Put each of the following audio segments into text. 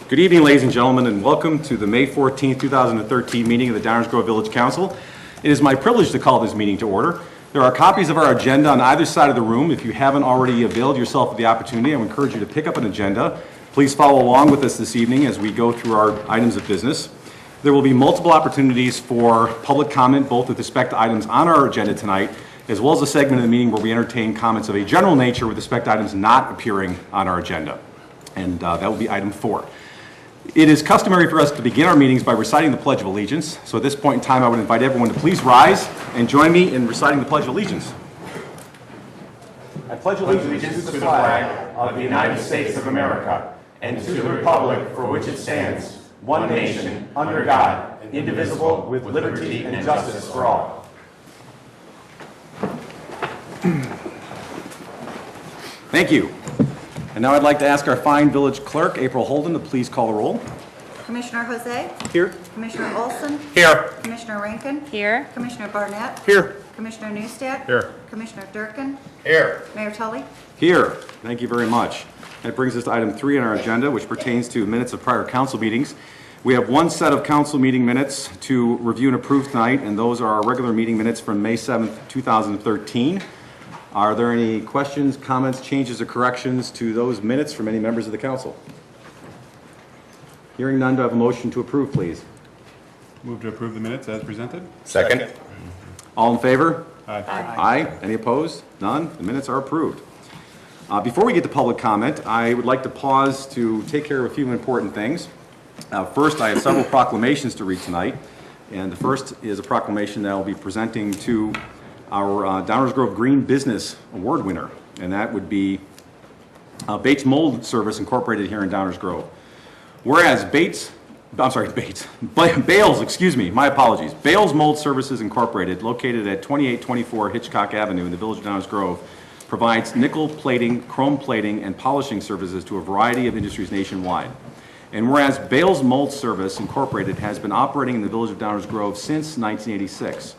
Good evening, ladies and gentlemen, and welcome to the May 14, 2013 meeting of the Downers Grove Village Council. It is my privilege to call this meeting to order. There are copies of our agenda on either side of the room. If you haven't already availed yourself of the opportunity, I would encourage you to pick up an agenda. Please follow along with us this evening as we go through our items of business. There will be multiple opportunities for public comment, both with respect to items on our agenda tonight, as well as a segment of the meeting where we entertain comments of a general nature with respect to items not appearing on our agenda. And that will be item 4. It is customary for us to begin our meetings by reciting the Pledge of Allegiance. So at this point in time, I would invite everyone to please rise and join me in reciting the Pledge of Allegiance. I pledge allegiance to the flag of the United States of America and to the republic for which it stands, one nation, under God, indivisible, with liberty and justice for all. Thank you. And now I'd like to ask our fine village clerk, April Holden, to please call the roll. Commissioner Jose? Here. Commissioner Olson? Here. Commissioner Rankin? Here. Commissioner Barnett? Here. Commissioner Neustadt? Here. Commissioner Durkin? Here. Mayor Tully? Here. Thank you very much. That brings us to item 3 on our agenda, which pertains to minutes of prior council meetings. We have one set of council meeting minutes to review and approve tonight, and those are our regular meeting minutes from May 7th, 2013. Are there any questions, comments, changes, or corrections to those minutes from any members of the council? Hearing none, do I have a motion to approve, please? Move to approve the minutes as presented. Second. All in favor? Aye. Aye. Any opposed? None? The minutes are approved. Before we get to public comment, I would like to pause to take care of a few important things. First, I have several proclamations to read tonight, and the first is a proclamation that I'll be presenting to our Downers Grove Green Business Award winner, and that would be Bates Mold Service Incorporated here in Downers Grove. Whereas Bales Mold Services Incorporated, located at 2824 Hitchcock Avenue in the village of Downers Grove, provides nickel plating, chrome plating, and polishing services to a variety of industries nationwide. And whereas Bales Mold Service Incorporated has been operating in the village of Downers Grove since 1986,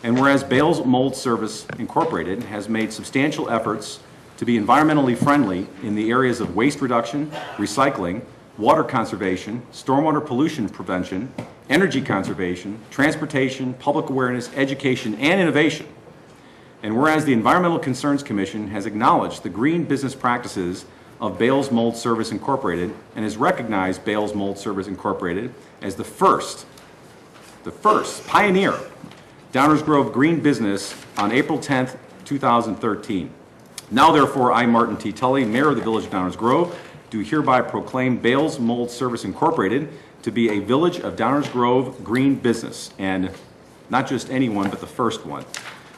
and whereas Bales Mold Service Incorporated has made substantial efforts to be environmentally friendly in the areas of waste reduction, recycling, water conservation, stormwater pollution prevention, energy conservation, transportation, public awareness, education, and innovation. And whereas the Environmental Concerns Commission has acknowledged the green business practices of Bales Mold Service Incorporated and has recognized Bales Mold Service Incorporated as the first pioneer Downers Grove green business on April 10th, 2013. Now therefore, I, Martin T. Tully, Mayor of the Village of Downers Grove, do hereby proclaim Bales Mold Service Incorporated to be a Village of Downers Grove green business, and not just any one, but the first one.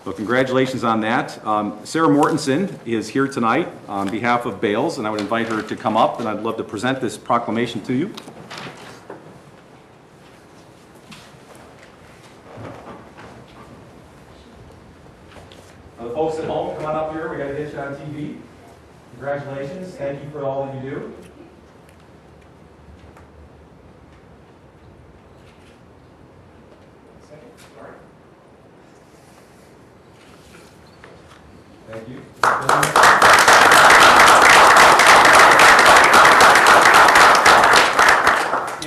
So congratulations on that. Sarah Mortensen is here tonight on behalf of Bales, and I would invite her to come up, and I'd love to present this proclamation to you. The folks at home, come on up here. We got to get you on TV. Congratulations. Thank you for all that you do. Thank you.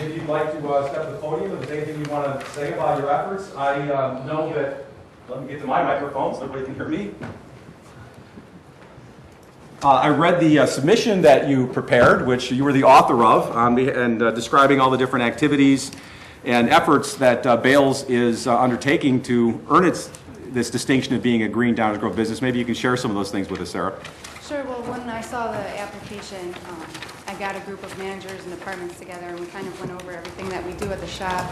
If you'd like to step to the podium, if there's anything you want to say about your efforts, I know that. Let me get to my microphone so everybody can hear me. I read the submission that you prepared, which you were the author of, and describing all the different activities and efforts that Bales is undertaking to earn this distinction of being a green Downers Grove business. Maybe you can share some of those things with us, Sarah. Sure. Well, when I saw the application, I got a group of managers and departments together, and we kind of went over everything that we do at the shop.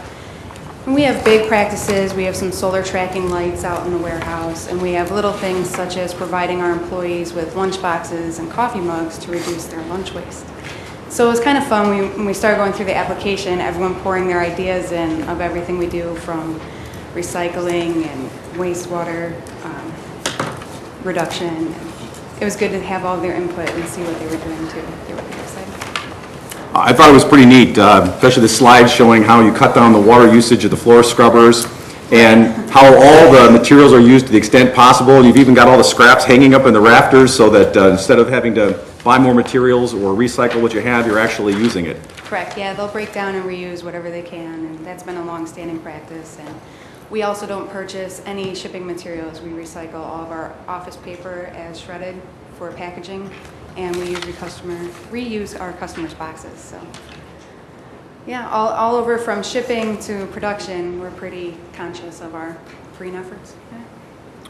And we have big practices. We have some solar tracking lights out in the warehouse, and we have little things such as providing our employees with lunch boxes and coffee mugs to reduce their lunch waste. So it was kind of fun when we started going through the application, everyone pouring their ideas in of everything we do, from recycling and wastewater reduction. It was good to have all their input and see what they were doing too. They were really excited. I thought it was pretty neat, especially the slide showing how you cut down the water usage of the floor scrubbers and how all the materials are used to the extent possible. You've even got all the scraps hanging up in the rafters so that instead of having to buy more materials or recycle what you have, you're actually using it. Correct, yeah, they'll break down and reuse whatever they can, and that's been a long-standing practice. And we also don't purchase any shipping materials. We recycle all of our office paper as shredded for packaging, and we reuse our customers' boxes, so. Yeah, all over from shipping to production, we're pretty conscious of our green efforts. Yeah.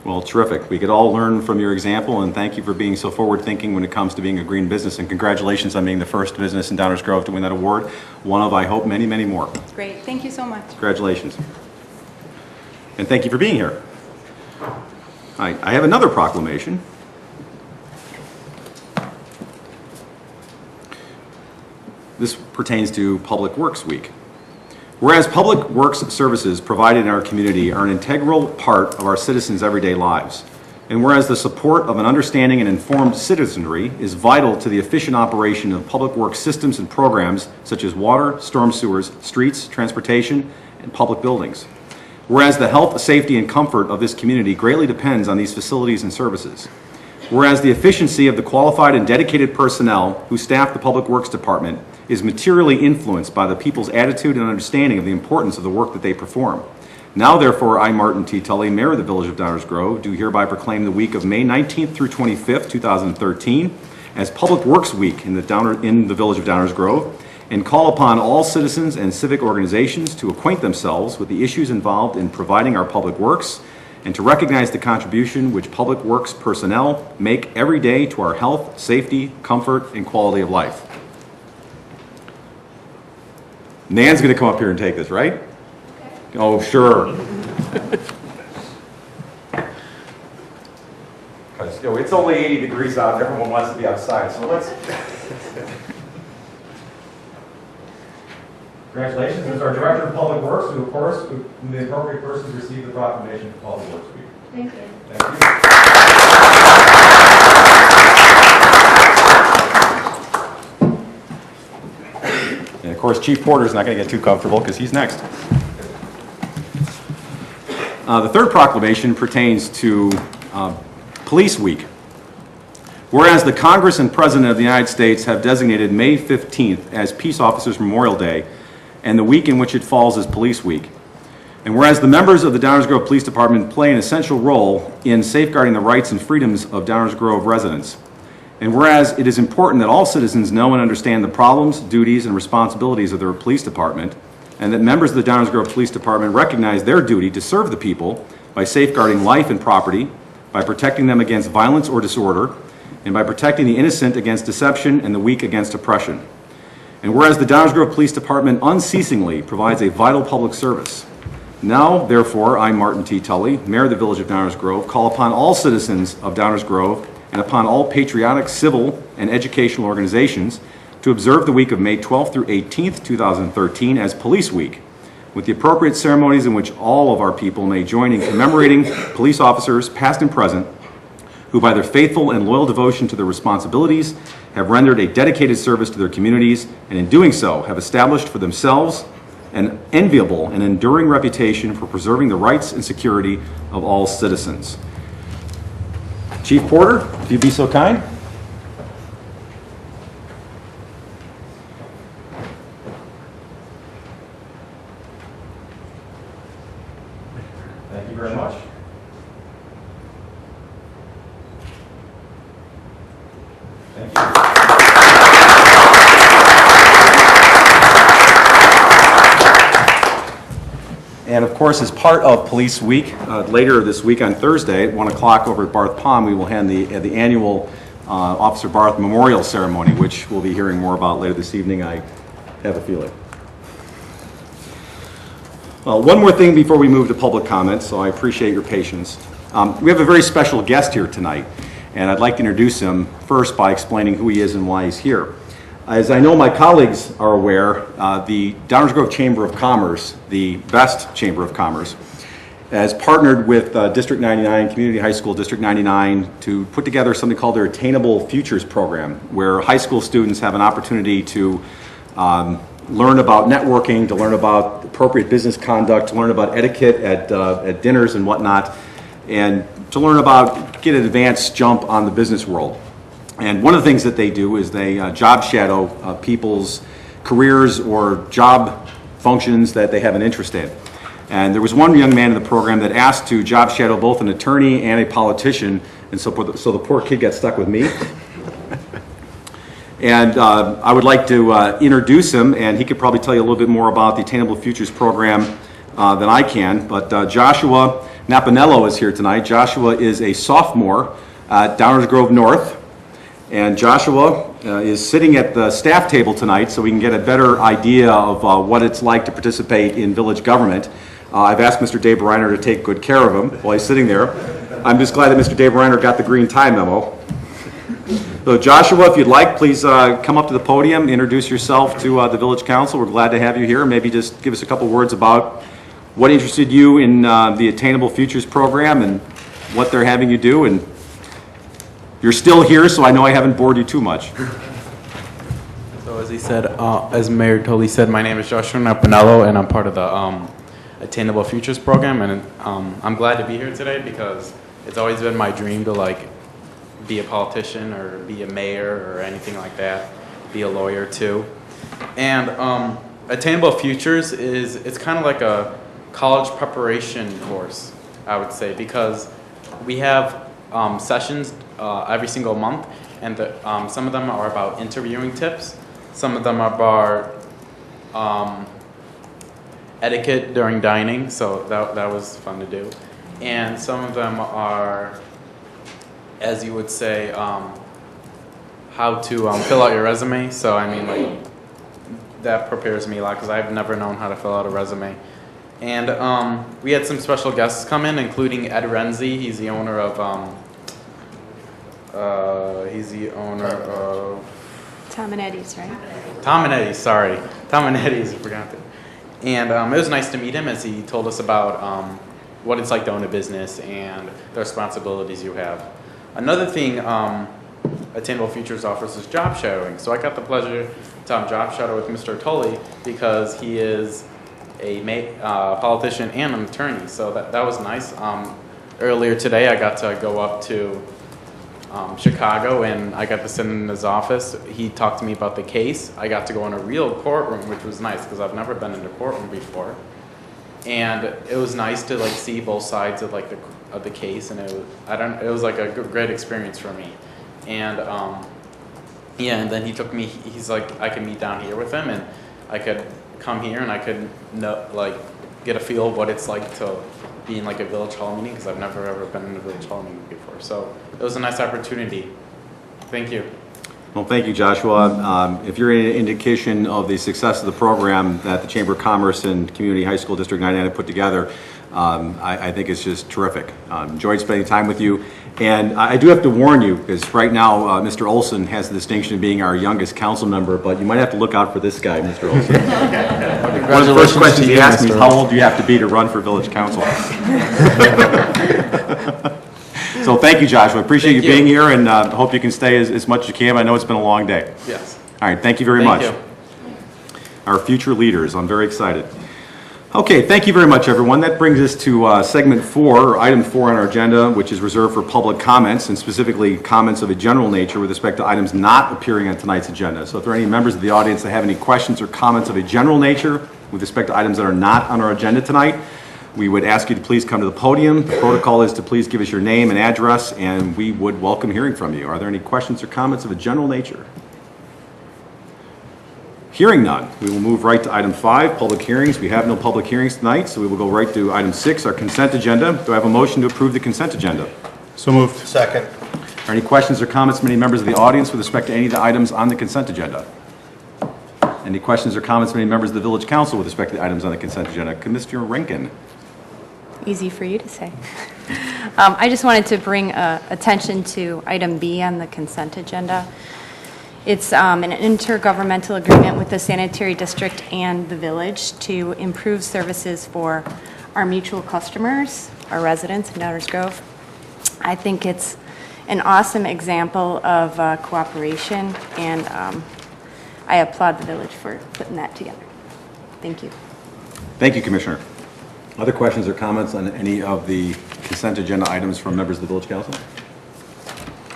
Well, terrific. We could all learn from your example, and thank you for being so forward-thinking when it comes to being a green business, and congratulations on being the first business in Downers Grove to win that award. One of, I hope, many, many more. Great, thank you so much. Congratulations. And thank you for being here. I have another proclamation. This pertains to Public Works Week. Whereas public works services provided in our community are an integral part of our citizens' everyday lives, and whereas the support of an understanding and informed citizenry is vital to the efficient operation of public works systems and programs such as water, storm sewers, streets, transportation, and public buildings. Whereas the health, safety, and comfort of this community greatly depends on these facilities and services. Whereas the efficiency of the qualified and dedicated personnel who staff the Public Works Department is materially influenced by the people's attitude and understanding of the importance of the work that they perform. Now, therefore, I, Martin T. Tully, Mayor of the Village of Downers Grove, do hereby proclaim the week of May 19th through 25th, 2013, as Public Works Week in the Village of Downers Grove, and call upon all citizens and civic organizations to acquaint themselves with the issues involved in providing our public works, and to recognize the contribution which public works personnel make every day to our health, safety, comfort, and quality of life. Nan's going to come up here and take this, right? Okay. Oh, sure. Because it's only 80 degrees out and everyone wants to be outside, so let's... Congratulations. This is our Director of Public Works, who, of course, the appropriate person to receive the proclamation for Public Works Week. Thank you. Thank you. And of course, Chief Porter's not going to get too comfortable because he's next. The third proclamation pertains to Police Week. Whereas the Congress and President of the United States have designated May 15th as Peace Officers Memorial Day, and the week in which it falls is Police Week. And whereas the members of the Downers Grove Police Department play an essential role in safeguarding the rights and freedoms of Downers Grove residents. And whereas it is important that all citizens know and understand the problems, duties, and responsibilities of their police department, and that members of the Downers Grove Police Department recognize their duty to serve the people by safeguarding life and property, by protecting them against violence or disorder, and by protecting the innocent against deception and the weak against oppression. And whereas the Downers Grove Police Department unceasingly provides a vital public service, now, therefore, I, Martin T. Tully, Mayor of the Village of Downers Grove, call upon all citizens of Downers Grove and upon all patriotic, civil, and educational organizations to observe the week of May 12th through 18th, 2013 as Police Week, with the appropriate ceremonies in which all of our people may join in commemorating police officers, past and present, who by their faithful and loyal devotion to their responsibilities have rendered a dedicated service to their communities, and in doing so have established for themselves an enviable and enduring reputation for preserving the rights and security of all citizens. Chief Porter, if you'd be so kind. Thank you very much. Thank you. And of course, as part of Police Week, later this week on Thursday at 1 o'clock over at Barth Pond, we will hand the annual Officer Barth Memorial Ceremony, which we'll be hearing more about later this evening, I have a feeling. One more thing before we move to public comments, so I appreciate your patience. We have a very special guest here tonight, and I'd like to introduce him first by explaining who he is and why he's here. As I know my colleagues are aware, the Downers Grove Chamber of Commerce, the best Chamber of Commerce, has partnered with District 99, Community High School District 99, to put together something called their Attainable Futures Program, where high school students have an opportunity to learn about networking, to learn about appropriate business conduct, to learn about etiquette at dinners and whatnot, and to learn about, get an advanced jump on the business world. And one of the things that they do is they job shadow people's careers or job functions that they have an interest in. And there was one young man in the program that asked to job shadow both an attorney and a politician, and so the poor kid got stuck with me. And I would like to introduce him, and he could probably tell you a little bit more about the Attainable Futures program than I can. But Joshua Napinello is here tonight. Joshua is a sophomore at Downers Grove North. And Joshua is sitting at the staff table tonight so we can get a better idea of what it's like to participate in village government. I've asked Mr. Dave Reiner to take good care of him while he's sitting there. I'm just glad that Mr. Dave Reiner got the green tie memo. So Joshua, if you'd like, please come up to the podium, introduce yourself to the village council. We're glad to have you here. Maybe just give us a couple words about what interested you in the Attainable Futures program and what they're having you do. And you're still here, so I know I haven't bored you too much. So as he said, as Mayor Tolley said, my name is Joshua Napinello, and I'm part of the Attainable Futures program, and I'm glad to be here today because it's always been my dream to like be a politician or be a mayor or anything like that, be a lawyer too. And Attainable Futures it's kind of like a college preparation course, I would say, because we have sessions every single month, and some of them are about interviewing tips, some of them are about etiquette during dining, so that was fun to do, and some of them are, as you would say, how to fill out your resume. So I mean, like, that prepares me a lot because I've never known how to fill out a resume. And we had some special guests come in, including Ed Renzi. He's the owner of Tom and Eddie's, right? Tom and Eddie's, sorry. Tom and Eddie's, I forgot that. And it was nice to meet him as he told us about what it's like to own a business and the responsibilities you have. Another thing Attainable Futures offers is job shadowing. So I got the pleasure to job shadow with Mr. Tolley because he is a politician and an attorney. So that was nice. Earlier today I got to go up to Chicago, and I got to sit in his office. He talked to me about the case. I got to go in a real courtroom, which was nice because I've never been in a courtroom before. And it was nice to like see both sides of like the case, and it was like a great experience for me. And yeah, and then he took me. He's like, I could meet down here with him, and I could come here, and I could get a feel of what it's like to be in like a village hall meeting, because I've never ever been in a village hall meeting before. So it was a nice opportunity. Thank you. Well, thank you, Joshua. If you're an indication of the success of the program that the Chamber of Commerce and Community High School District 99 have put together, I think it's just terrific. Enjoyed spending time with you. And I do have to warn you, because right now Mr. Olson has the distinction of being our youngest council member, but you might have to look out for this guy, Mr. Olson. One of the first questions he asked me is, how old do you have to be to run for village council? So thank you, Joshua. Appreciate you being here, and hope you can stay as much as you can. I know it's been a long day. Yes. All right, thank you very much. Thank you. Our future leaders, I'm very excited. Okay, thank you very much, everyone. That brings us to segment 4, or item 4 on our agenda, which is reserved for public comments, and specifically comments of a general nature with respect to items not appearing on tonight's agenda. So if there are any members of the audience that have any questions or comments of a general nature with respect to items that are not on our agenda tonight, we would ask you to please come to the podium. The protocol is to please give us your name and address, and we would welcome hearing from you. Are there any questions or comments of a general nature? Hearing none, we will move right to item 5, public hearings. We have no public hearings tonight, so we will go right to item 6, our consent agenda. Do I have a motion to approve the consent agenda? So moved. Second. Are there any questions or comments from any members of the audience with respect to any of the items on the consent agenda? Any questions or comments from any members of the village council with respect to the items on the consent agenda? Mr. Rankin. Easy for you to say. I just wanted to bring attention to item B on the consent agenda. It's an intergovernmental agreement with the sanitary district and the village to improve services for our mutual customers, our residents in Downers Grove. I think it's an awesome example of cooperation, and I applaud the village for putting that together. Thank you. Thank you, Commissioner. Other questions or comments on any of the consent agenda items from members of the village council?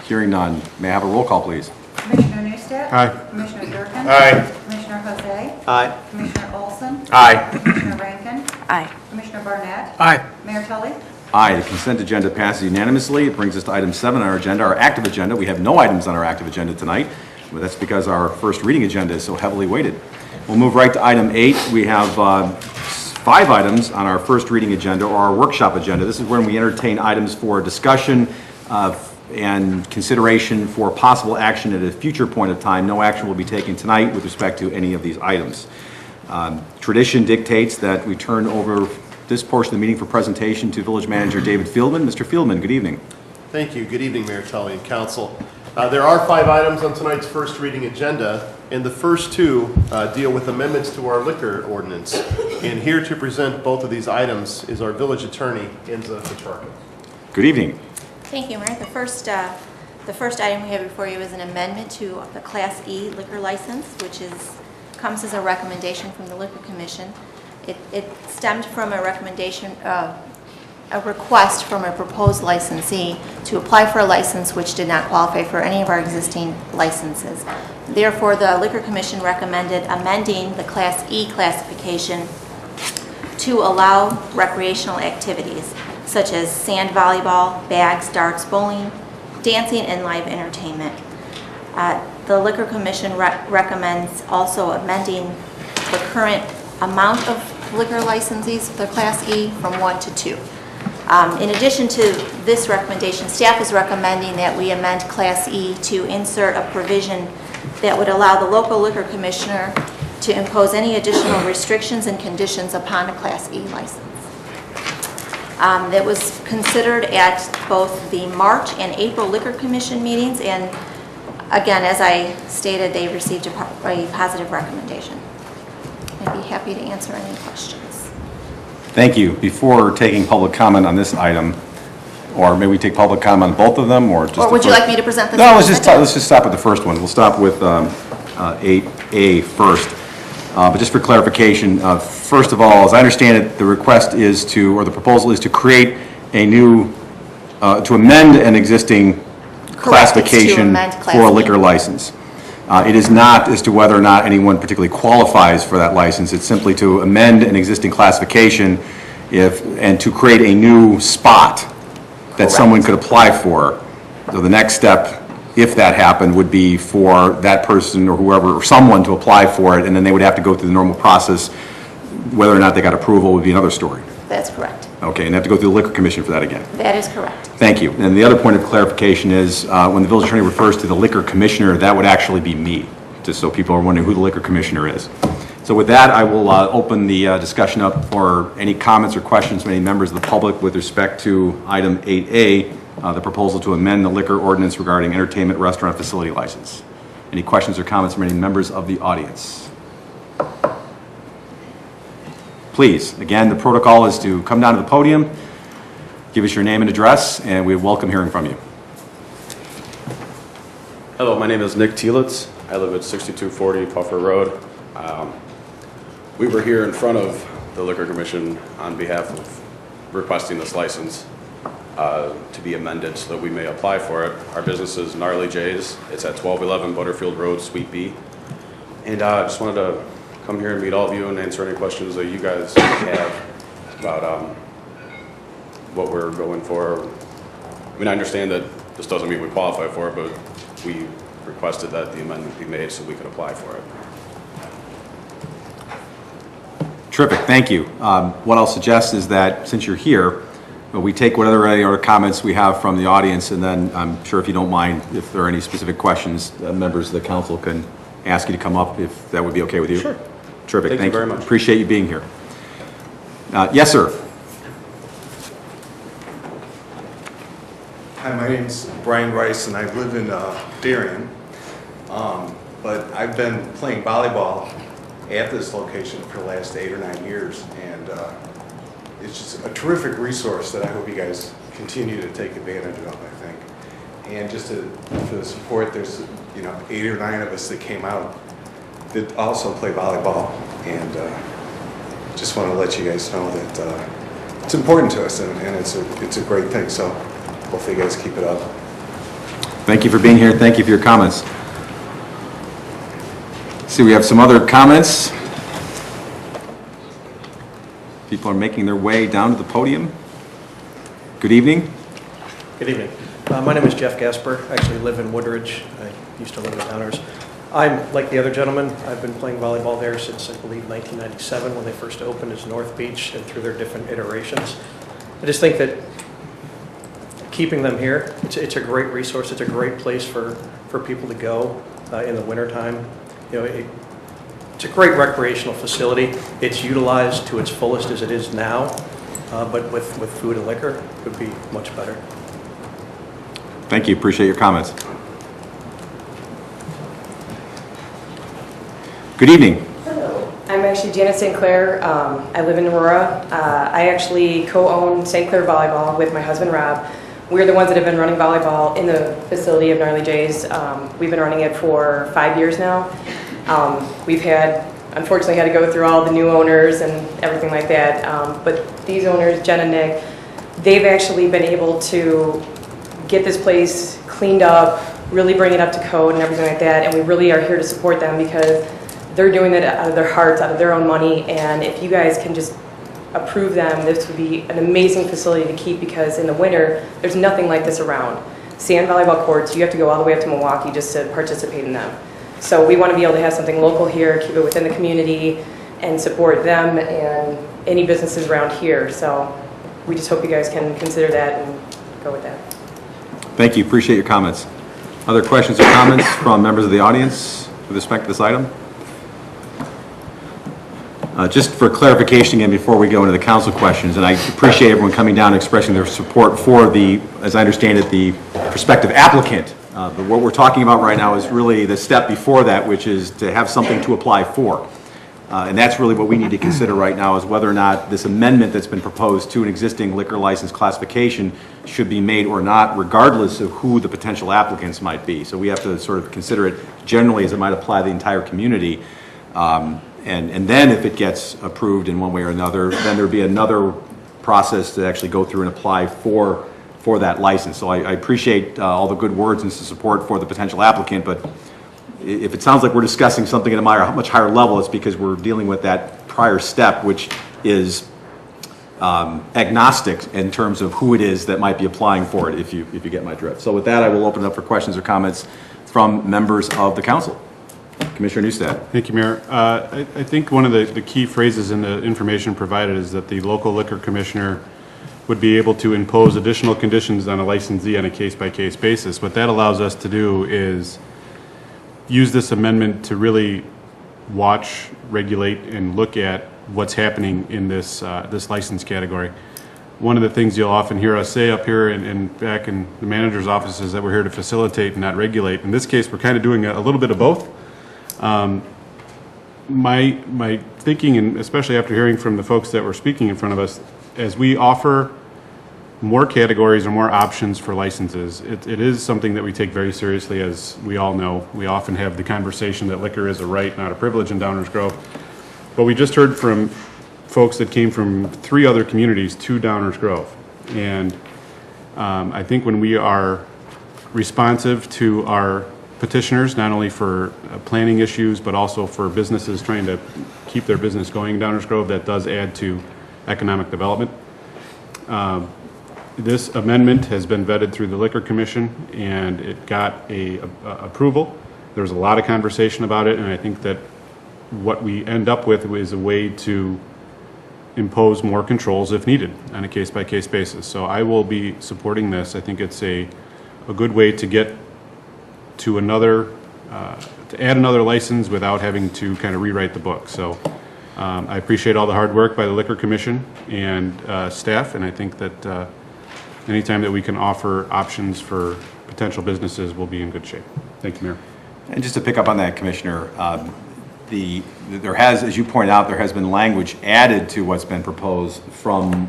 Hearing none. May I have a roll call, please? Commissioner Neustadt? Aye. Commissioner Durkin? Aye. Commissioner Jose? Aye. Commissioner Olson? Aye. Commissioner Rankin? Aye. Commissioner Barnett? Aye. Mayor Tully? Aye, the consent agenda passes unanimously. It brings us to item 7 on our agenda, our active agenda. We have no items on our active agenda tonight, but that's because our first reading agenda is so heavily weighted. We'll move right to item 8. We have 5 items on our first reading agenda, or our workshop agenda. This is when we entertain items for discussion and consideration for possible action at a future point of time. No action will be taken tonight with respect to any of these items. Tradition dictates that we turn over this portion of the meeting for presentation to Village Manager David Fieldman. Mr. Fieldman, good evening. Thank you. Good evening, Mayor Tully and Council. There are 5 items on tonight's first reading agenda, and the first 2 deal with amendments to our liquor ordinance. And here to present both of these items is our village attorney, Enza Petrarca. Good evening. Thank you, Mayor. The first item we have before you is an amendment to the Class E liquor license, which comes as a recommendation from the Liquor Commission. It stemmed from a recommendation, a request from a proposed licensee to apply for a license which did not qualify for any of our existing licenses. Therefore, the Liquor Commission recommended amending the Class E classification to allow recreational activities such as sand volleyball, bags, darts, bowling, dancing, and live entertainment. The Liquor Commission recommends also amending the current amount of liquor licensees for Class E from 1 to 2. In addition to this recommendation, staff is recommending that we amend Class E to insert a provision that would allow the local liquor commissioner to impose any additional restrictions and conditions upon a Class E license. That was considered at both the March and April Liquor Commission meetings, and again, as I stated, they received a positive recommendation. I'd be happy to answer any questions. Thank you. Before taking public comment on this item, or maybe we take public comment on both of them, or just Or the would you first- like me to present this? No, one? let's just stop with the first one. We'll stop with 8A first. But just for clarification, first of all, as I understand it, the request is to, or the proposal is to create a new, to amend an existing Correct, it's to classification amend Class for a E. liquor license. It is not as to whether or not anyone particularly qualifies for that license. It's simply to amend an existing classification and to create a new spot that Correct. someone could apply for. So the next step, if that happened, would be for that person or whoever, or someone to apply for it, and then they would have to go through the normal process. Whether or not they got approval would be another story. That's correct. Okay, and they have to go through the Liquor Commission for that again. That is correct. Thank you. And the other point of clarification is, when the village attorney refers to the liquor commissioner, that would actually be me, just so people are wondering who the liquor commissioner is. So with that, I will open the discussion up for any comments or questions from any members of the public with respect to item 8A, the proposal to amend the liquor ordinance regarding entertainment restaurant facility license. Any questions or comments from any members of the audience? Please, again, the protocol is to come down to the podium, give us your name and address, and we welcome hearing from you. Hello, my name is Nick Thielitz. I live at 6240 Puffer Road. We were here in front of the Liquor Commission on behalf of requesting this license to be amended so that we may apply for it. Our business is Gnarly J's. It's at 1211 Butterfield Road, Suite B. And I just wanted to come here and meet all of you and answer any questions that you guys have about what we're going for. I mean, I understand that this doesn't mean we qualify for it, but we requested that the amendment be made so we could apply for it. Terrific, thank you. What I'll suggest is that since you're here, we take whatever other comments we have from the audience, and then I'm sure if you don't mind, if there are any specific questions, members of the council can ask you to come up if that would be okay with you. Sure. Terrific, Thank you very much. Appreciate you being here. Yes, sir. Hi, my name's Brian Rice, and I live in Darien. But I've been playing volleyball at this location for the last 8 or 9 years, and it's just a terrific resource that I hope you guys continue to take advantage of, I think. And just for the support, there's 8 or 9 of us that came out that also play volleyball, and just want to let you guys know that it's important to us, and it's a great thing. So hopefully you guys keep it up. Thank you for being here. Thank you for your comments. See, we have some other comments. People are making their way down to the podium. Good evening. Good evening. My name is Jeff Gasper. I actually live in Woodridge. I used to live in Downers. I'm like the other gentleman. I've been playing volleyball there since, I believe, 1997 when they first opened as North Beach and through their different iterations. I just think that keeping them here, it's a great resource. It's a great place for people to go in the wintertime. You know, it's a great recreational facility. It's utilized to its fullest as it is now, but with food and liquor, it would be much better. Thank you. Appreciate your comments. Good evening. Hello. I'm actually Janet St. Clair. I live in Aurora. I actually co-own St. Clair Volleyball with my husband, Rob. We're the ones that have been running volleyball in the facility of Gnarly Jays. We've been running it for 5 years now. We've unfortunately had to go through all the new owners and everything like that. But these owners, Jen and Nick, they've actually been able to get this place cleaned up, really bring it up to code and everything like that. And we really are here to support them because they're doing it out of their hearts, out of their own money. And if you guys can just approve them, this would be an amazing facility to keep because in the winter, there's nothing like this around. Sand volleyball courts, you have to go all the way up to Milwaukee just to participate in them. So we want to be able to have something local here, keep it within the community, and support them and any businesses around here. So we just hope you guys can consider that and go with that. Thank you. Appreciate your comments. Other questions or comments from members of the audience with respect to this item? Just for clarification again before we go into the council questions, and I appreciate everyone coming down and expressing their support for the, as I understand it, the prospective applicant. But what we're talking about right now is really the step before that, which is to have something to apply for. And that's really what we need to consider right now is whether or not this amendment that's been proposed to an existing liquor license classification should be made or not, regardless of who the potential applicants might be. So we have to sort of consider it generally as it might apply to the entire community. And then if it gets approved in one way or another, then there'd be another process to actually go through and apply for that license. So I appreciate all the good words and support for the potential applicant, but if it sounds like we're discussing something at a much higher level, it's because we're dealing with that prior step, which is agnostic in terms of who it is that might be applying for it, if you get my drift. So with that, I will open it up for questions or comments from members of the council. Commissioner Newstead. Thank you, Mayor. I think one of the key phrases in the information provided is that the local liquor commissioner would be able to impose additional conditions on a licensee on a case-by-case basis. What that allows us to do is use this amendment to really watch, regulate, and look at what's happening in this this license category. One of the things you'll often hear us say up here and back in the manager's office is that we're here to facilitate and not regulate. In this case, we're kind of doing a little bit of both. My thinking, and especially after hearing from the folks that were speaking in front of us, as we offer more categories or more options for licenses, it is something that we take very seriously, as we all know. We often have the conversation that liquor is a right, not a privilege in Downers Grove. But we just heard from folks that came from 3 other communities to Downers Grove. And I think when we are responsive to our petitioners, not only for planning issues, but also for businesses trying to keep their business going in Downers Grove, that does add to economic development. This amendment has been vetted through the Liquor Commission, and it got approval. There was a lot of conversation about it, and I think that what we end up with is a way to impose more controls if needed on a case-by-case basis. So I will be supporting this. I think it's a good way to get to another, to add another license without having to kind of rewrite the book. So I appreciate all the hard work by the Liquor Commission and staff, and I think that anytime that we can offer options for potential businesses, we'll be in good shape. Thank you, Mayor. And just to pick up on that, Commissioner, there has, as you point out, there has been language added to what's been proposed from,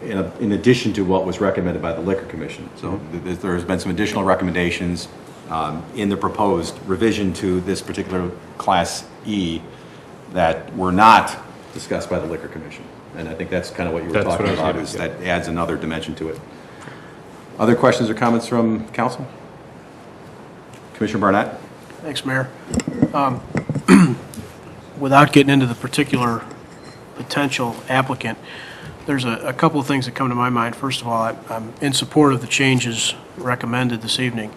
in addition to what was recommended by the Liquor Commission. So there has been some additional recommendations in the proposed revision to this particular Class E that were not discussed by the Liquor Commission. And I think that's kind of what you were talking about, is that adds another dimension to it. Other questions or comments from council? Commissioner Barnett? Thanks, Mayor. Without getting into the particular potential applicant, there's a couple of things that come to my mind. First of all, I'm in support of the changes recommended this evening.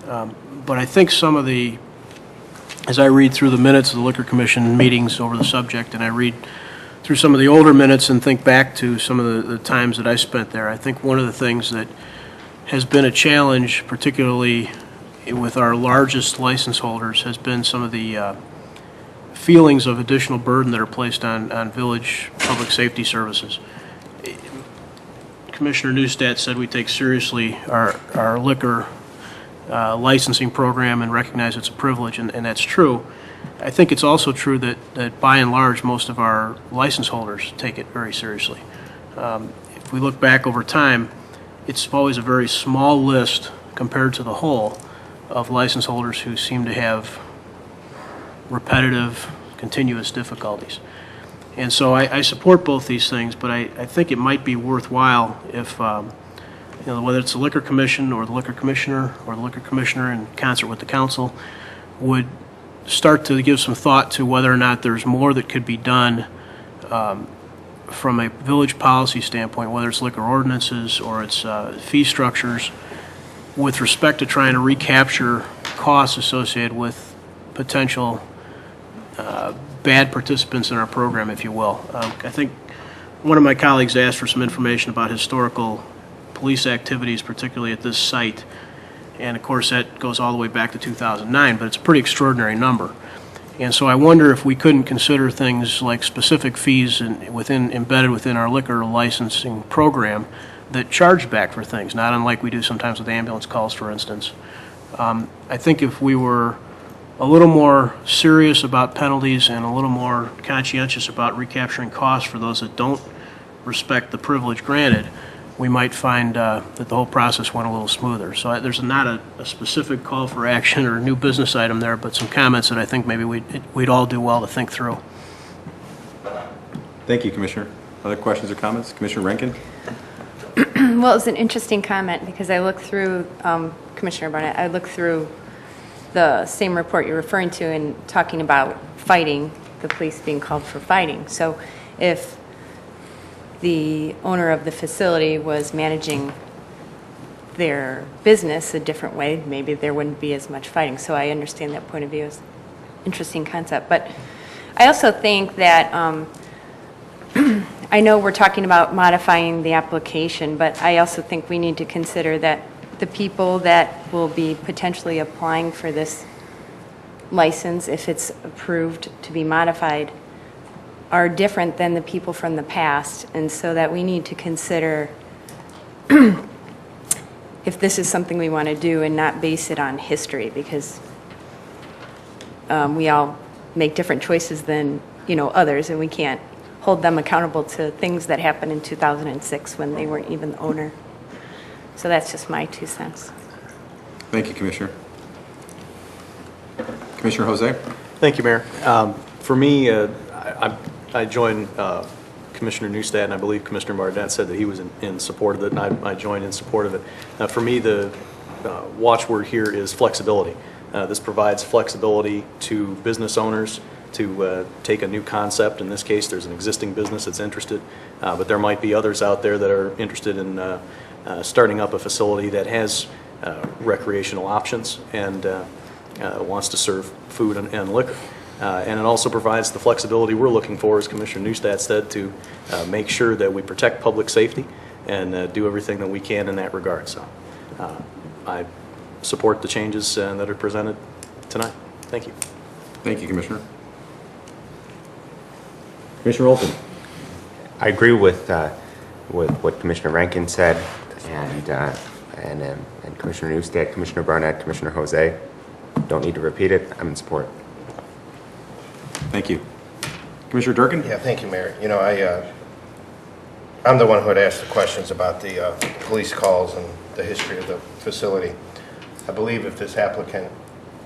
But I think some of the, as I read through the minutes of the Liquor Commission meetings over the subject, and I read through some of the older minutes and think back to some of the times that I spent there, I think one of the things that has been a challenge, particularly with our largest license holders, has been some of the feelings of additional burden that are placed on village public safety services. Commissioner Neustadt said we take seriously our liquor licensing program and recognize it's a privilege, and that's true. I think it's also true that by and large, most of our license holders take it very seriously. If we look back over time, it's always a very small list compared to the whole of license holders who seem to have repetitive, continuous difficulties. And so I support both these things, but I think it might be worthwhile if, whether it's the Liquor Commission or the Liquor Commissioner or the Liquor Commissioner in concert with the council, would start to give some thought to whether or not there's more that could be done from a village policy standpoint, whether it's liquor ordinances or it's fee structures, with respect to trying to recapture costs associated with potential bad participants in our program, if you will. I think one of my colleagues asked for some information about historical police activities, particularly at this site. And of course, that goes all the way back to 2009, but it's a pretty extraordinary number. And so I wonder if we couldn't consider things like specific fees embedded within our liquor licensing program that charge back for things, not unlike we do sometimes with ambulance calls, for instance. I think if we were a little more serious about penalties and a little more conscientious about recapturing costs for those that don't respect the privilege granted, we might find that the whole process went a little smoother. So there's not a specific call for action or a new business item there, but some comments that I think maybe we'd all do well to think through. Thank you, Commissioner. Other questions or comments? Commissioner Rankin? Well, it's an interesting comment because I looked through, Commissioner Barnett, I looked through the same report you're referring to and talking about fighting, the police being called for fighting. So if the owner of the facility was managing their business a different way, maybe there wouldn't be as much fighting. So I understand that point of view is an interesting concept. But I also think that I know we're talking about modifying the application, but I also think we need to consider that the people that will be potentially applying for this license, if it's approved to be modified, are different than the people from the past, and so that we need to consider if this is something we want to do and not base it on history, because we all make different choices than others, and we can't hold them accountable to things that happened in 2006 when they weren't even the owner. So that's just my 2 cents. Thank you, Commissioner. Commissioner Jose? Thank you, Mayor. For me, I joined Commissioner Neustadt, and I believe Commissioner Barnett said that he was in support of it, and I joined in support of it. For me, the watchword here is flexibility. This provides flexibility to business owners to take a new concept. In this case, there's an existing business that's interested, but there might be others out there that are interested in starting up a facility that has recreational options and wants to serve food and liquor. And it also provides the flexibility we're looking for, as Commissioner Neustadt said, to make sure that we protect public safety and do everything that we can in that regard. So I support the changes that are presented tonight. Thank you. Thank you, Commissioner. Commissioner Olson? I agree with what Commissioner Rankin said, and Commissioner Neustadt, Commissioner Barnett, Commissioner Jose. Don't need to repeat it. I'm in support. Thank you. Commissioner Durkin? Yeah, thank you, Mayor. I'm the one who had asked the questions about the police calls and the history of the facility. I believe if this applicant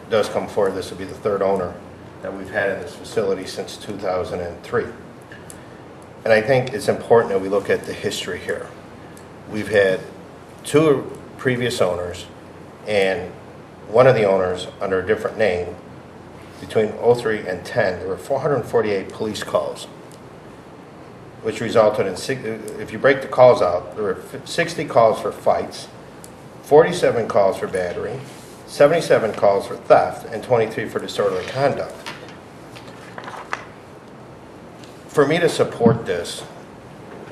does come forward, this will be the 3rd owner that we've had in this facility since 2003. And I think it's important that we look at the history here. We've had 2 previous owners, and one of the owners under a different name, between 03 and 10, there were 448 police calls, which resulted in, if you break the calls out, there were 60 calls for fights, 47 calls for battery, 77 calls for theft, and 23 for disorderly conduct. For me to support this,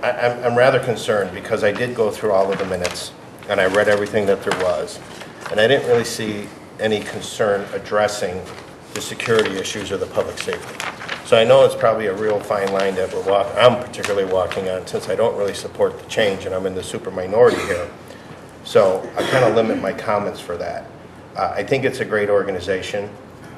I'm rather concerned because I did go through all of the minutes and I read everything that there was, and I didn't really see any concern addressing the security issues or the public safety. So I know it's probably a real fine line that I'm particularly walking on, since I don't really support the change and I'm in the super minority here. So I kind of limit my comments for that. I think it's a great organization.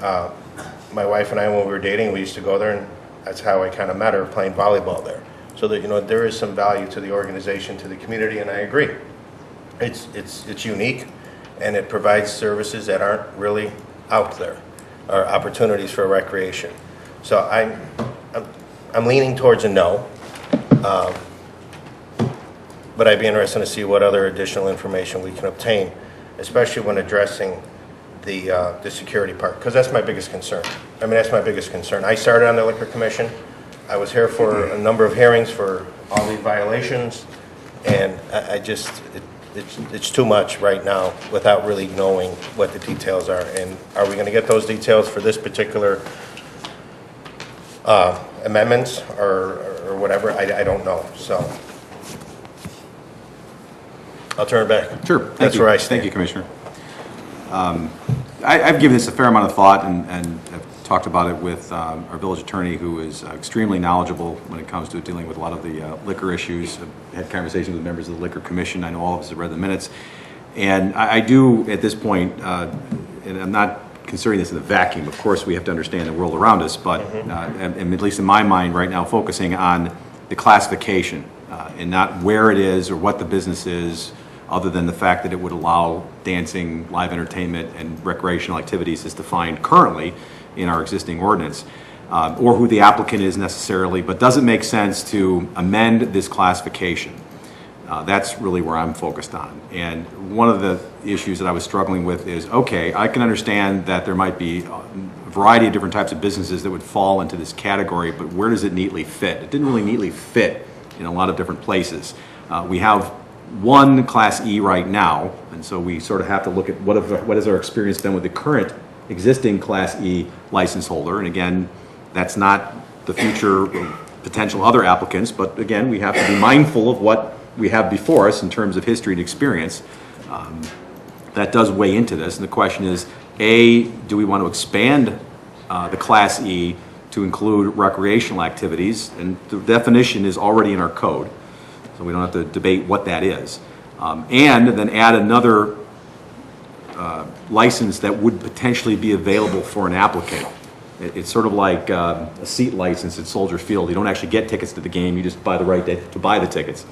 My wife and I, when we were dating, we used to go there, and that's how I kind of met her, playing volleyball there. So that, you know, there is some value to the organization, to the community, and I agree. It's unique, and it provides services that aren't really out there, or opportunities for recreation. So I'm leaning towards a no, but I'd be interested to see what other additional information we can obtain, especially when addressing the security part, because that's my biggest concern. I mean, that's my biggest concern. I started on the Liquor Commission. I was here for a number of hearings for all these violations, and it's too much right now without really knowing what the details are. And are we going to get those details for this particular amendments or whatever? I don't know. So I'll turn it back. Sure. That's where I stand. Thank you, Commissioner. I've given this a fair amount of thought and have talked about it with our village attorney, who is extremely knowledgeable when it comes to dealing with a lot of the liquor issues. I've had conversations with members of the Liquor Commission. I know all of us have read the minutes. And I do, at this point, and I'm not considering this in a vacuum, of course we have to understand the world around us, but and at least in my mind right now, focusing on the classification and not where it is or what the business is, other than the fact that it would allow dancing, live entertainment, and recreational activities as defined currently in our existing ordinance, or who the applicant is necessarily, but does it make sense to amend this classification? That's really where I'm focused on. And one of the issues that I was struggling with is, okay, I can understand that there might be a variety of different types of businesses that would fall into this category, but where does it neatly fit? It didn't really neatly fit in a lot of different places. We have one Class E right now, and so we sort of have to look at what has our experience been with the current existing Class E license holder. And again, that's not the future potential other applicants, but again, we have to be mindful of what we have before us in terms of history and experience. That does weigh into this, and the question is, A, do we want to expand the Class E to include recreational activities? And the definition is already in our code, so we don't have to debate what that is. And then add another license that would potentially be available for an applicant. It's sort of like a seat license at Soldier Field. You don't actually get tickets to the game, you just buy the right to buy the tickets.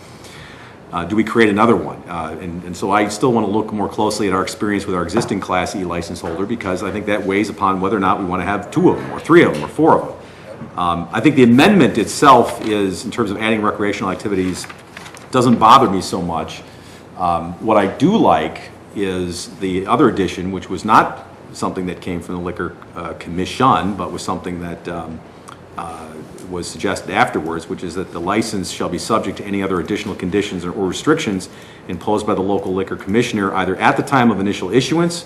Do we create another one? And so I still want to look more closely at our experience with our existing Class E license holder, because I think that weighs upon whether or not we want to have 2 of them, or 3 of them, or 4 of them. I think the amendment itself is, in terms of adding recreational activities, doesn't bother me so much. What I do like is the other addition, which was not something that came from the Liquor Commission, but was something that was suggested afterwards, which is that the license shall be subject to any other additional conditions or restrictions imposed by the local liquor commissioner, either at the time of initial issuance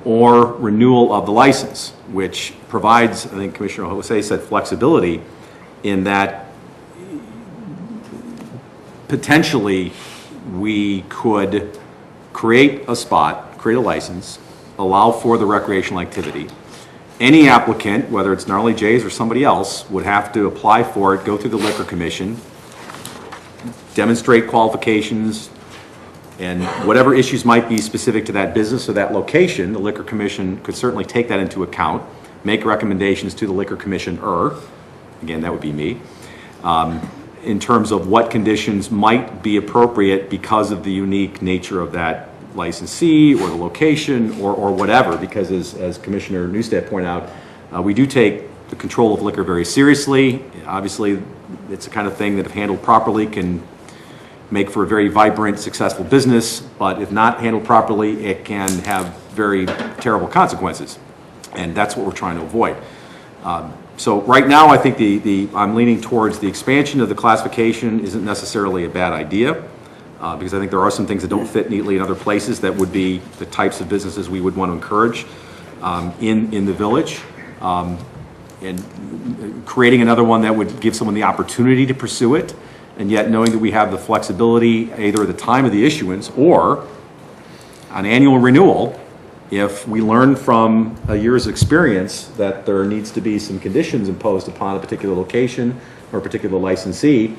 or renewal of the license, which provides, I think Commissioner Jose said, flexibility in that potentially we could create a spot, create a license, allow for the recreational activity. Any applicant, whether it's Gnarly J's or somebody else, would have to apply for it, go through the Liquor Commission, demonstrate qualifications, and whatever issues might be specific to that business or that location, the Liquor Commission could certainly take that into account, make recommendations to the Liquor Commissioner, again, that would be me, in terms of what conditions might be appropriate because of the unique nature of that licensee or the location or whatever, because as Commissioner Neustadt pointed out, we do take the control of liquor very seriously. Obviously, it's the kind of thing that if handled properly can make for a very vibrant, successful business, but if not handled properly, it can have very terrible consequences. And that's what we're trying to avoid. So right now, I think I'm leaning towards the expansion of the classification isn't necessarily a bad idea, because I think there are some things that don't fit neatly in other places that would be the types of businesses we would want to encourage in the village. And creating another one that would give someone the opportunity to pursue it, and yet knowing that we have the flexibility either at the time of the issuance or on annual renewal, if we learn from a year's experience that there needs to be some conditions imposed upon a particular location or a particular licensee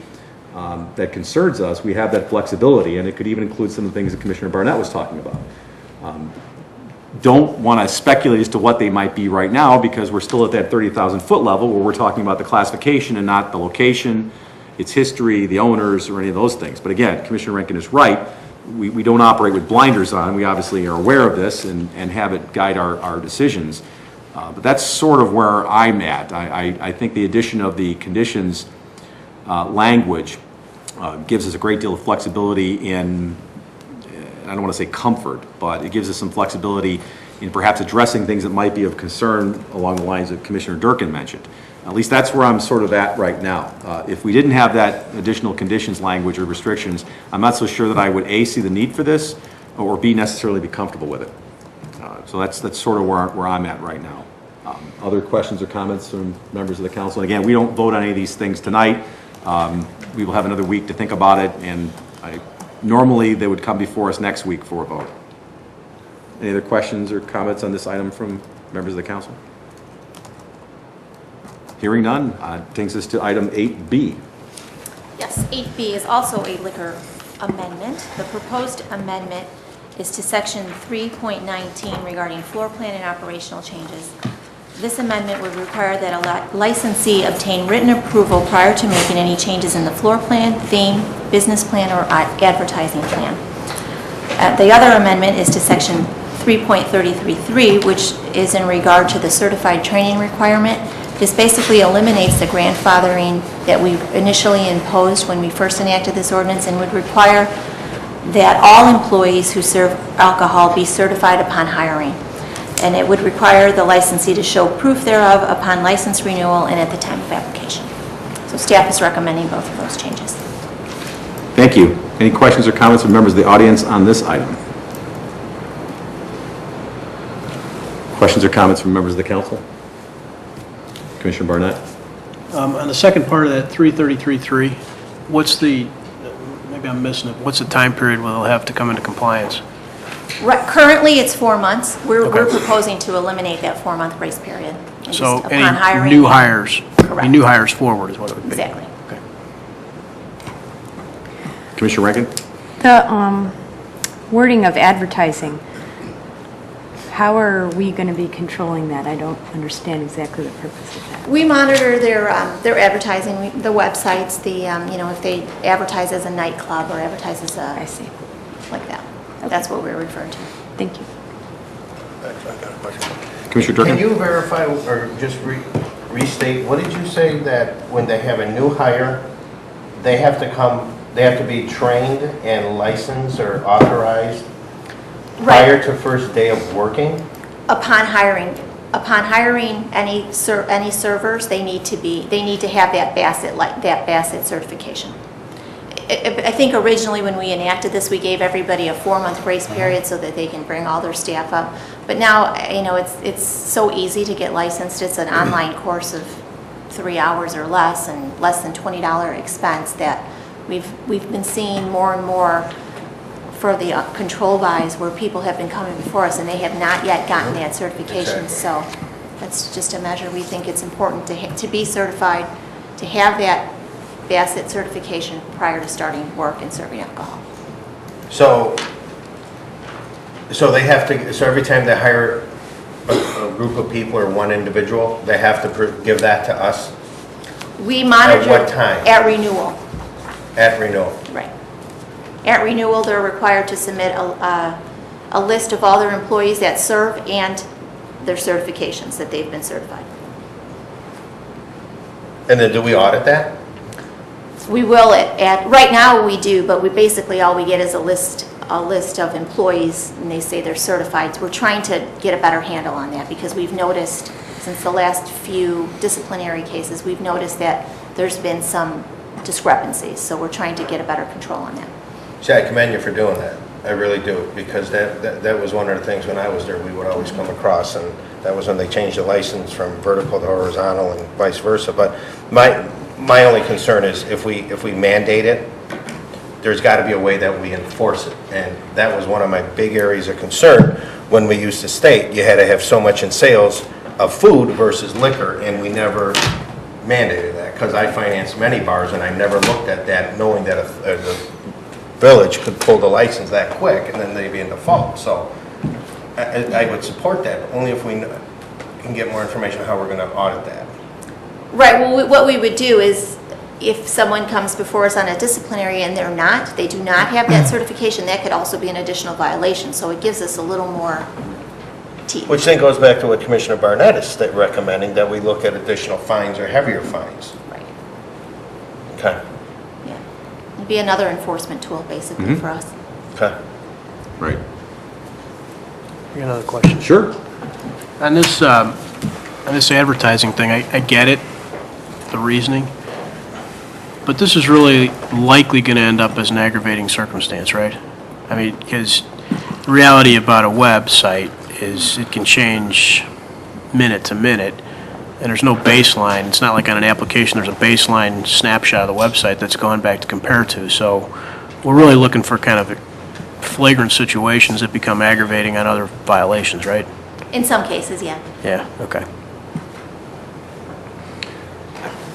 that concerns us, we have that flexibility, and it could even include some of the things that Commissioner Barnett was talking about. Don't want to speculate as to what they might be right now, because we're still at that 30,000 foot level where we're talking about the classification and not the location, its history, the owners, or any of those things. But again, Commissioner Rankin is right. We don't operate with blinders on. We obviously are aware of this and have it guide our decisions. But that's sort of where I'm at. I think the addition of the conditions language gives us a great deal of flexibility in, I don't want to say comfort, but it gives us some flexibility in perhaps addressing things that might be of concern along the lines that Commissioner Durkin mentioned. At least that's where I'm sort of at right now. If we didn't have that additional conditions language or restrictions, I'm not so sure that I would A, see the need for this, or B, necessarily be comfortable with it. So that's sort of where I'm at right now. Other questions or comments from members of the council? And again, we don't vote on any of these things tonight. We will have another week to think about it, and normally they would come before us next week for a vote. Any other questions or comments on this item from members of the council? Hearing none, takes us to item 8B. Yes, 8B is also a liquor amendment. The proposed amendment is to section 3.19 regarding floor plan and operational changes. This amendment would require that a licensee obtain written approval prior to making any changes in the floor plan, theme, business plan, or advertising plan. The other amendment is to section 3.33.3, which is in regard to the certified training requirement. This basically eliminates the grandfathering that we initially imposed when we first enacted this ordinance, and would require that all employees who serve alcohol be certified upon hiring. And it would require the licensee to show proof thereof upon license renewal and at the time of application. So staff is recommending both of those changes. Thank you. Any questions or comments from members of the audience on this item? Questions or comments from members of the council? Commissioner Barnett? On the second part of that 333.3, what's the, maybe I'm missing it, what's the time period where they'll have to come into compliance? Currently, it's 4 months. We're proposing to eliminate that 4-month grace period. And So just any upon hiring, new hires, Correct. any new hires forward is what it would be? Exactly. Okay. Commissioner Rankin? The wording of advertising, how are we going to be controlling that? I don't understand exactly the purpose of that. We monitor their advertising, the websites, if they advertise as a nightclub or advertise as a... I see. Like that. That's what we're referring to. Thank you. Commissioner Durkin? Can you verify or just restate, what did you say that when they have a new hire, they have to be trained and licensed or authorized prior to first day of working? Upon hiring any servers, they need to have that BASSET certification. I think originally when we enacted this, we gave everybody a 4-month grace period so that they can bring all their staff up. But now, it's so easy to get licensed. It's an online course of 3 hours or less and less than $20 expense that we've been seeing more and more for the control buys where people have been coming before us and they have not yet gotten that certification. Exactly. So that's just a measure we think it's important to be certified, to have that BASSET certification prior to starting work and serving alcohol. So they have to, so every time they hire a group of people or one individual, they have to give that to us? We monitor. At what time? At renewal. At renewal? Right. At renewal, they're required to submit a list of all their employees that serve and their certifications that they've been certified. And then do we audit that? We will right now we do, but we basically all we get is a list a list of employees, and they say they're certified. So we're trying to get a better handle on that, because we've noticed, since the last few disciplinary cases, we've noticed that there's been some discrepancies. So we're trying to get a better control on that. See, I commend you for doing that. I really do, because that was one of the things when I was there we would always come across, and that was when they changed the license from vertical to horizontal and vice versa. But my only concern is if we mandate it, there's got to be a way that we enforce it. And that was one of my big areas of concern when we used to state you had to have so much in sales of food versus liquor, and we never mandated that, because I financed many bars and I never looked at that, knowing that the village could pull the license that quick and then they'd be in default. So I would support that, but only if we can get more information on how we're going to audit that. Right, well, what we would do is, if someone comes before us on a disciplinary and they do not have that certification, that could also be an additional violation. So it gives us a little more teeth. Which then goes back to what Commissioner Barnett is recommending, that we look at additional fines or heavier fines. Right. Okay. Yeah. It'd be another enforcement tool, basically, for us. Okay. Right. You got another question? Sure. On this advertising thing, I get it, the reasoning, but this is really likely going to end up as an aggravating circumstance, right? I mean, because the reality about a website is it can change minute to minute, and there's no baseline. It's not like on an application there's a baseline snapshot of the website that's gone back to compare to. So we're really looking for kind of flagrant situations that become aggravating on other violations, right? In some cases, yeah. Yeah, okay.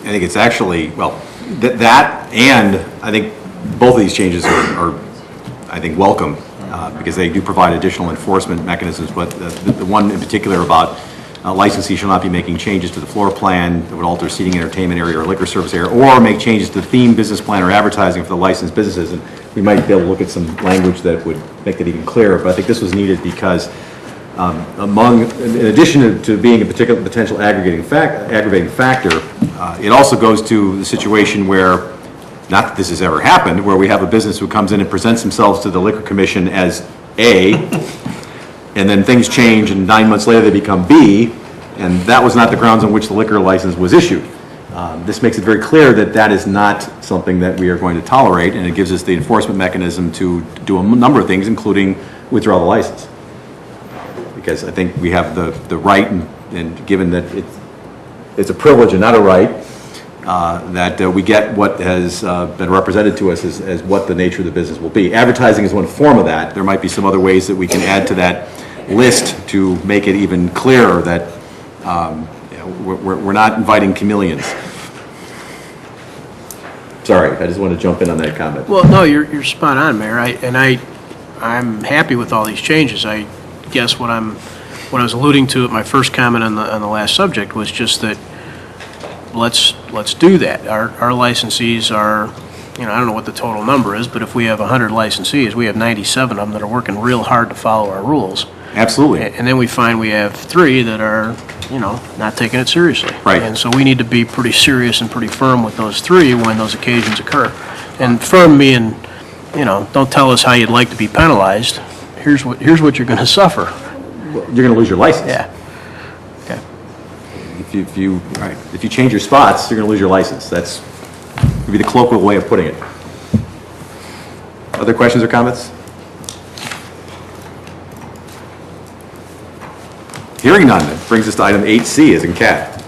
I think it's actually, well, that and I think both of these changes are I think, welcome because they do provide additional enforcement mechanisms. But the one in particular about licensee shall not be making changes to the floor plan that would alter seating, entertainment area, or liquor service area, or make changes to the theme, business plan, or advertising for the licensed businesses. And we might be able to look at some language that would make that even clearer. But I think this was needed because in addition to being a particular potential aggravating factor, it also goes to the situation where, not that this has ever happened, where we have a business who comes in and presents themselves to the Liquor Commission as A, and then things change, and 9 months later they become B, and that was not the grounds on which the liquor license was issued. This makes it very clear that that is not something that we are going to tolerate, and it gives us the enforcement mechanism to do a number of things, including withdraw the license. Because I think we have the right, and given that it's a privilege and not a right, that we get what has been represented to us as what the nature of the business will be. Advertising is one form of that. There might be some other ways that we can add to that list to make it even clearer that we're not inviting chameleons. Sorry, I just want to jump in on that comment. Well, no, you're spot on, Mayor. I'm happy with all these changes. I guess what I was alluding to at my first comment on the last subject was just that let's do that. Our licensees are, I don't know what the total number is, but if we have 100 licensees, we have 97 of them that are working real hard to follow our rules. Absolutely. And then we find we have 3 that are, not taking it seriously. Right. And so we need to be pretty serious and pretty firm with those 3 when those occasions occur. And firm meaning, don't tell us how you'd like to be penalized. Here's what you're going to suffer. You're going to lose your license. Yeah. Okay. If you change your spots, you're going to lose your license. That's would be the colloquial way of putting it. Other questions or comments? Hearing none, that brings us to item 8C, as in cat.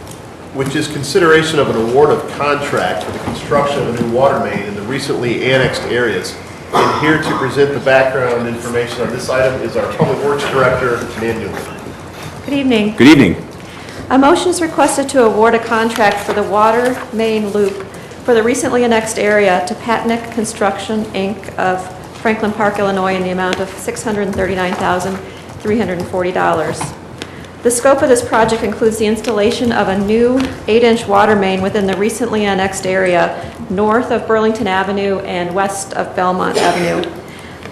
Which is consideration of an award of contract for the construction of a new water main in the recently annexed areas. And here to present the background information on this item is our Public Works Director, Nan Newman. Good evening. Good evening. A motion is requested to award a contract for the water main loop for the recently annexed area to Patnick Construction, Inc. of Franklin Park, Illinois, in the amount of $639,340. The scope of this project includes the installation of a new 8-inch water main within the recently annexed area north of Burlington Avenue and west of Belmont Avenue.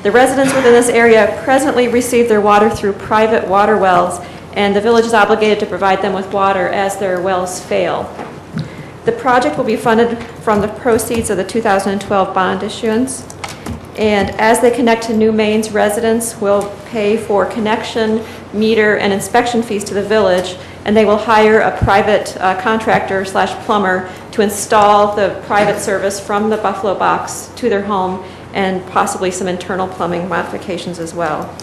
The residents within this area presently receive their water through private water wells, and the village is obligated to provide them with water as their wells fail. The project will be funded from the proceeds of the 2012 bond issuance, And as they connect to new mains, residents will pay for connection, meter, and inspection fees to the village, and they will hire a private contractor / plumber to install the private service from the Buffalo box to their home, and possibly some internal plumbing modifications as well.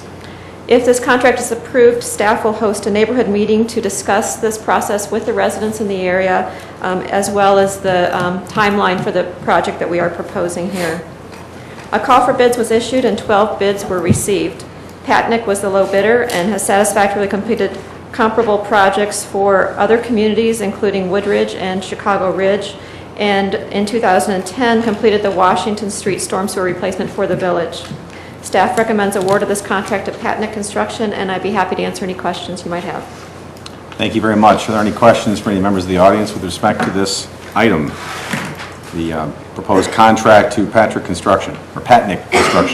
If this contract is approved, staff will host a neighborhood meeting to discuss this process with the residents in the area, as well as the timeline for the project that we are proposing here. A call for bids was issued and 12 bids were received. Patnick was the low bidder and has satisfactorily completed comparable projects for other communities, including Woodridge and Chicago Ridge, and in 2010 completed the Washington Street storm sewer replacement for the village. Staff recommends award of this contract to Patnick Construction, and I'd be happy to answer any questions you might have. Thank you very much. Are there any questions for any members of the audience with respect to this item? The proposed contract to Patnick Construction,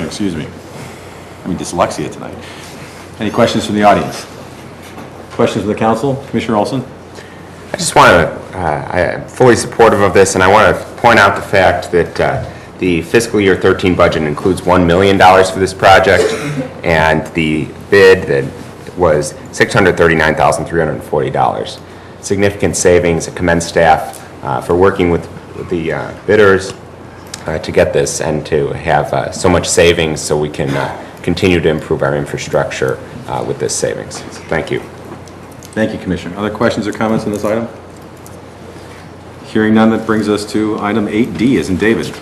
excuse me. I mean dyslexia tonight. Any questions from the audience? Questions from the council? Commissioner Olson? I just want to, I'm fully supportive of this, and I want to point out the fact that the fiscal year 13 budget includes $1 million for this project, and the bid that was $639,340. Significant savings. I commend staff for working with the bidders to get this and to have so much savings so we can continue to improve our infrastructure with this savings. So thank you. Thank you, Commissioner. Other questions or comments on this item? Hearing none, that brings us to item 8D, as in David.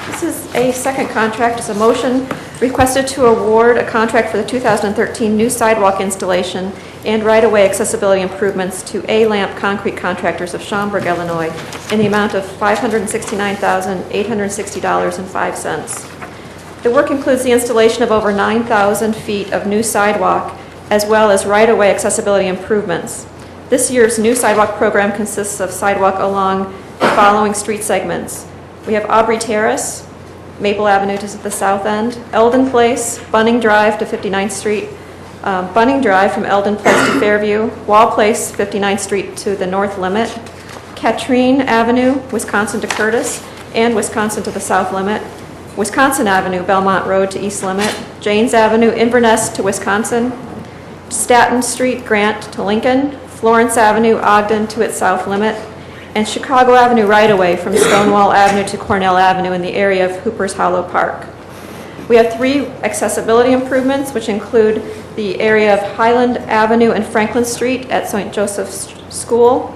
This is a second contract. It's a motion requested to award a contract for the 2013 new sidewalk installation and right-of-way accessibility improvements to A-Lamp Concrete Contractors of Schaumburg, Illinois, in the amount of $569,860.05. The work includes the installation of over 9,000 feet of new sidewalk, as well as right-of-way accessibility improvements. This year's new sidewalk program consists of sidewalk along the following street segments. We have Aubrey Terrace, Maple Avenue to the south end, Eldon Place, Bunning Drive to 59th Street, Bunning Drive from Eldon Place to Fairview, Wall Place, 59th Street to the north limit, Katrine Avenue, Wisconsin to Curtis, and Wisconsin to the south limit, Wisconsin Avenue, Belmont Road to east limit, Janes Avenue, Inverness to Wisconsin, Staten Street, Grant to Lincoln, Florence Avenue, Ogden to its south limit, and Chicago Avenue right-of-way from Stonewall Avenue to Cornell Avenue in the area of Hooper's Hollow Park. We have 3 accessibility improvements, which include the area of Highland Avenue and Franklin Street at St. Joseph's School,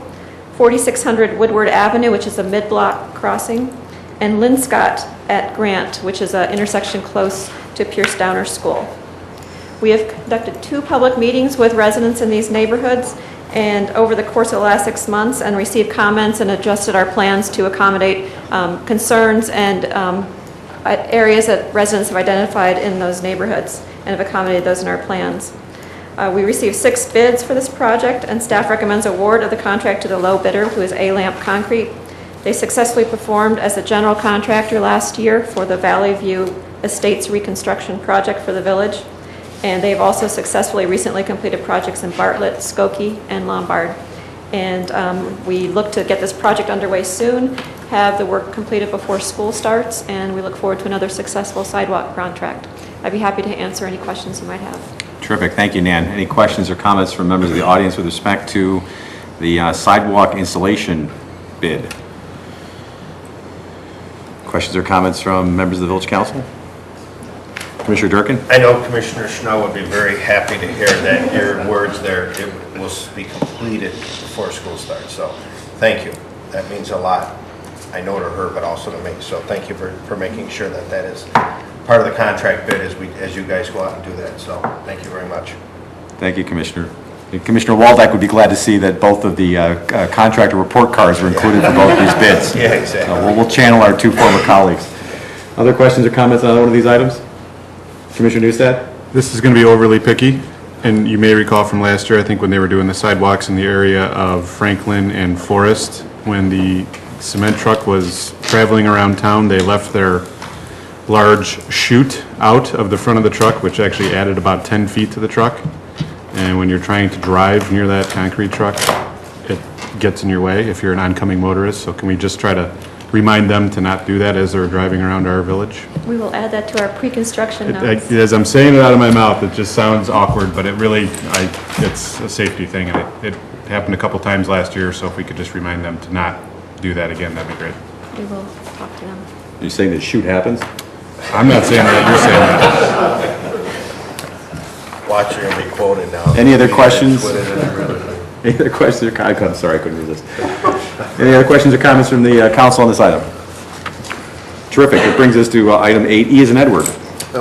4600 Woodward Avenue, which is a mid-block crossing, and Linscott at Grant, which is an intersection close to Pierce Downer School. We have conducted 2 public meetings with residents in these neighborhoods and over the course of the last 6 months, and received comments and adjusted our plans to accommodate concerns and areas that residents have identified in those neighborhoods, and have accommodated those in our plans. We received 6 bids for this project, and staff recommends award of the contract to the low bidder, who is A-Lamp Concrete. They successfully performed as a general contractor last year for the Valley View Estates reconstruction project for the village. And they've also successfully recently completed projects in Bartlett, Skokie, and Lombard. And we look to get this project underway soon, have the work completed before school starts, and we look forward to another successful sidewalk contract. I'd be happy to answer any questions you might have. Terrific. Thank you, Nan. Any questions or comments from members of the audience with respect to the sidewalk installation bid? Questions or comments from members of the Village Council? Commissioner Durkin? I know Commissioner Snow would be very happy to hear that your words there, it will be completed before school starts. So thank you. That means a lot. I know to her, but also to me. So thank you for making sure that that is part of the contract bid as you guys go out and do that. So thank you very much. Thank you, Commissioner. And Commissioner Waldeck would be glad to see that both of the contractor report cards were included for both these bids. Yeah, exactly. So we'll channel our 2 former colleagues. Other questions or comments on either one of these items? Commissioner Newstead? This is going to be overly picky, and you may recall from last year, I think when they were doing the sidewalks in the area of Franklin and Forest, when the cement truck was traveling around town, they left their large chute out of the front of the truck, which actually added about 10 feet to the truck. And when you're trying to drive near that concrete truck, it gets in your way if you're an oncoming motorist. So can we just try to remind them to not do that as they're driving around our village. We will add that to our pre-construction notes. As I'm saying it out of my mouth, it just sounds awkward, but it really, it's a safety thing, and it happened a couple times last year, so if we could just remind them to not do that again, that'd be great. We will talk to them. Are you saying that shoot happens? I'm not saying that, you're saying that. Watch, you're going to be quoted now. Any other questions? Twitter and everything. Any other questions or comments? I'm sorry, I couldn't resist. Any other questions or comments from the council on this item? Terrific. It brings us to item 8E as in Edward.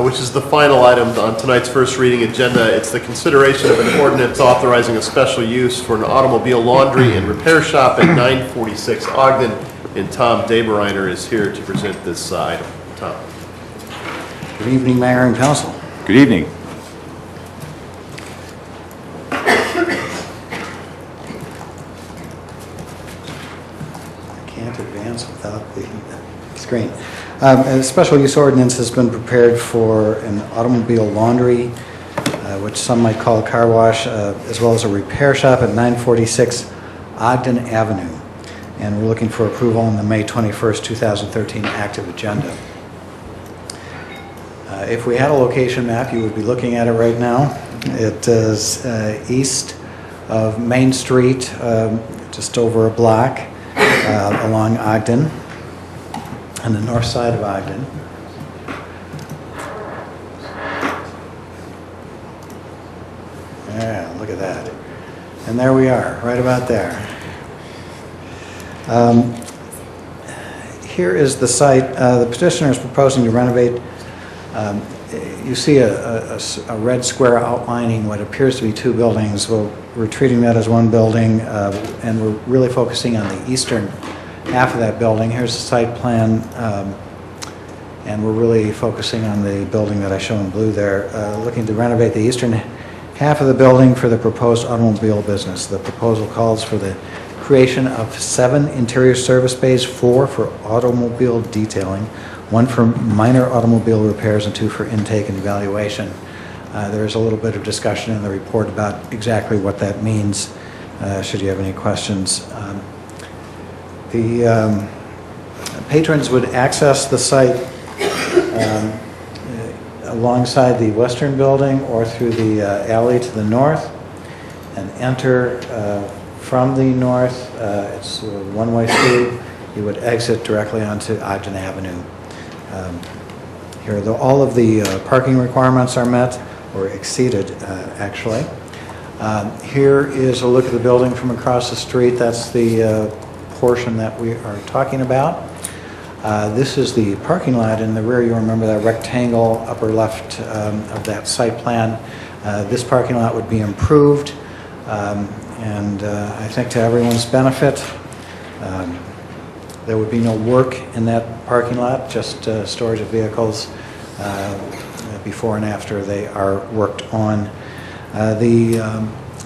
Which is the final item on tonight's first reading agenda. It's the consideration of an ordinance authorizing a special use for an automobile laundry and repair shop at 946 Ogden, and Tom Daberreiner is here to present this item. Tom. Good evening, Mayor and Council. Good evening. I can't advance without the screen. A special use ordinance has been prepared for an automobile laundry, which some might call a car wash, as well as a repair shop at 946 Ogden Avenue. And we're looking for approval on the May 21st, 2013 active agenda. If we had a location map, you would be looking at it right now. It is east of Main Street, just over a block along Ogden, on the north side of Ogden. Yeah, look at that. And there we are, right about there. Here is the site. The petitioner is proposing to renovate. You see a red square outlining what appears to be two buildings. Well, we're treating that as one building, and we're really focusing on the eastern half of that building. Here's the site plan, and we're really focusing on the building that I show in blue there, looking to renovate the eastern half of the building for the proposed automobile business. The proposal calls for the creation of 7 interior service bays, 4 for automobile detailing, 1 for minor automobile repairs, and 2 for intake and evaluation. There is a little bit of discussion in the report about exactly what that means, should you have any questions. The patrons would access the site alongside the western building or through the alley to the north and enter from the north. It's a one-way through. You would exit directly onto Ogden Avenue. Here, all of the parking requirements are met or exceeded, actually. Here is a look at the building from across the street. That's the portion that we are talking about. This is the parking lot in the rear. You remember that rectangle upper left of that site plan. This parking lot would be improved, and I think to everyone's benefit. There would be no work in that parking lot, just storage of vehicles before and after they are worked on. The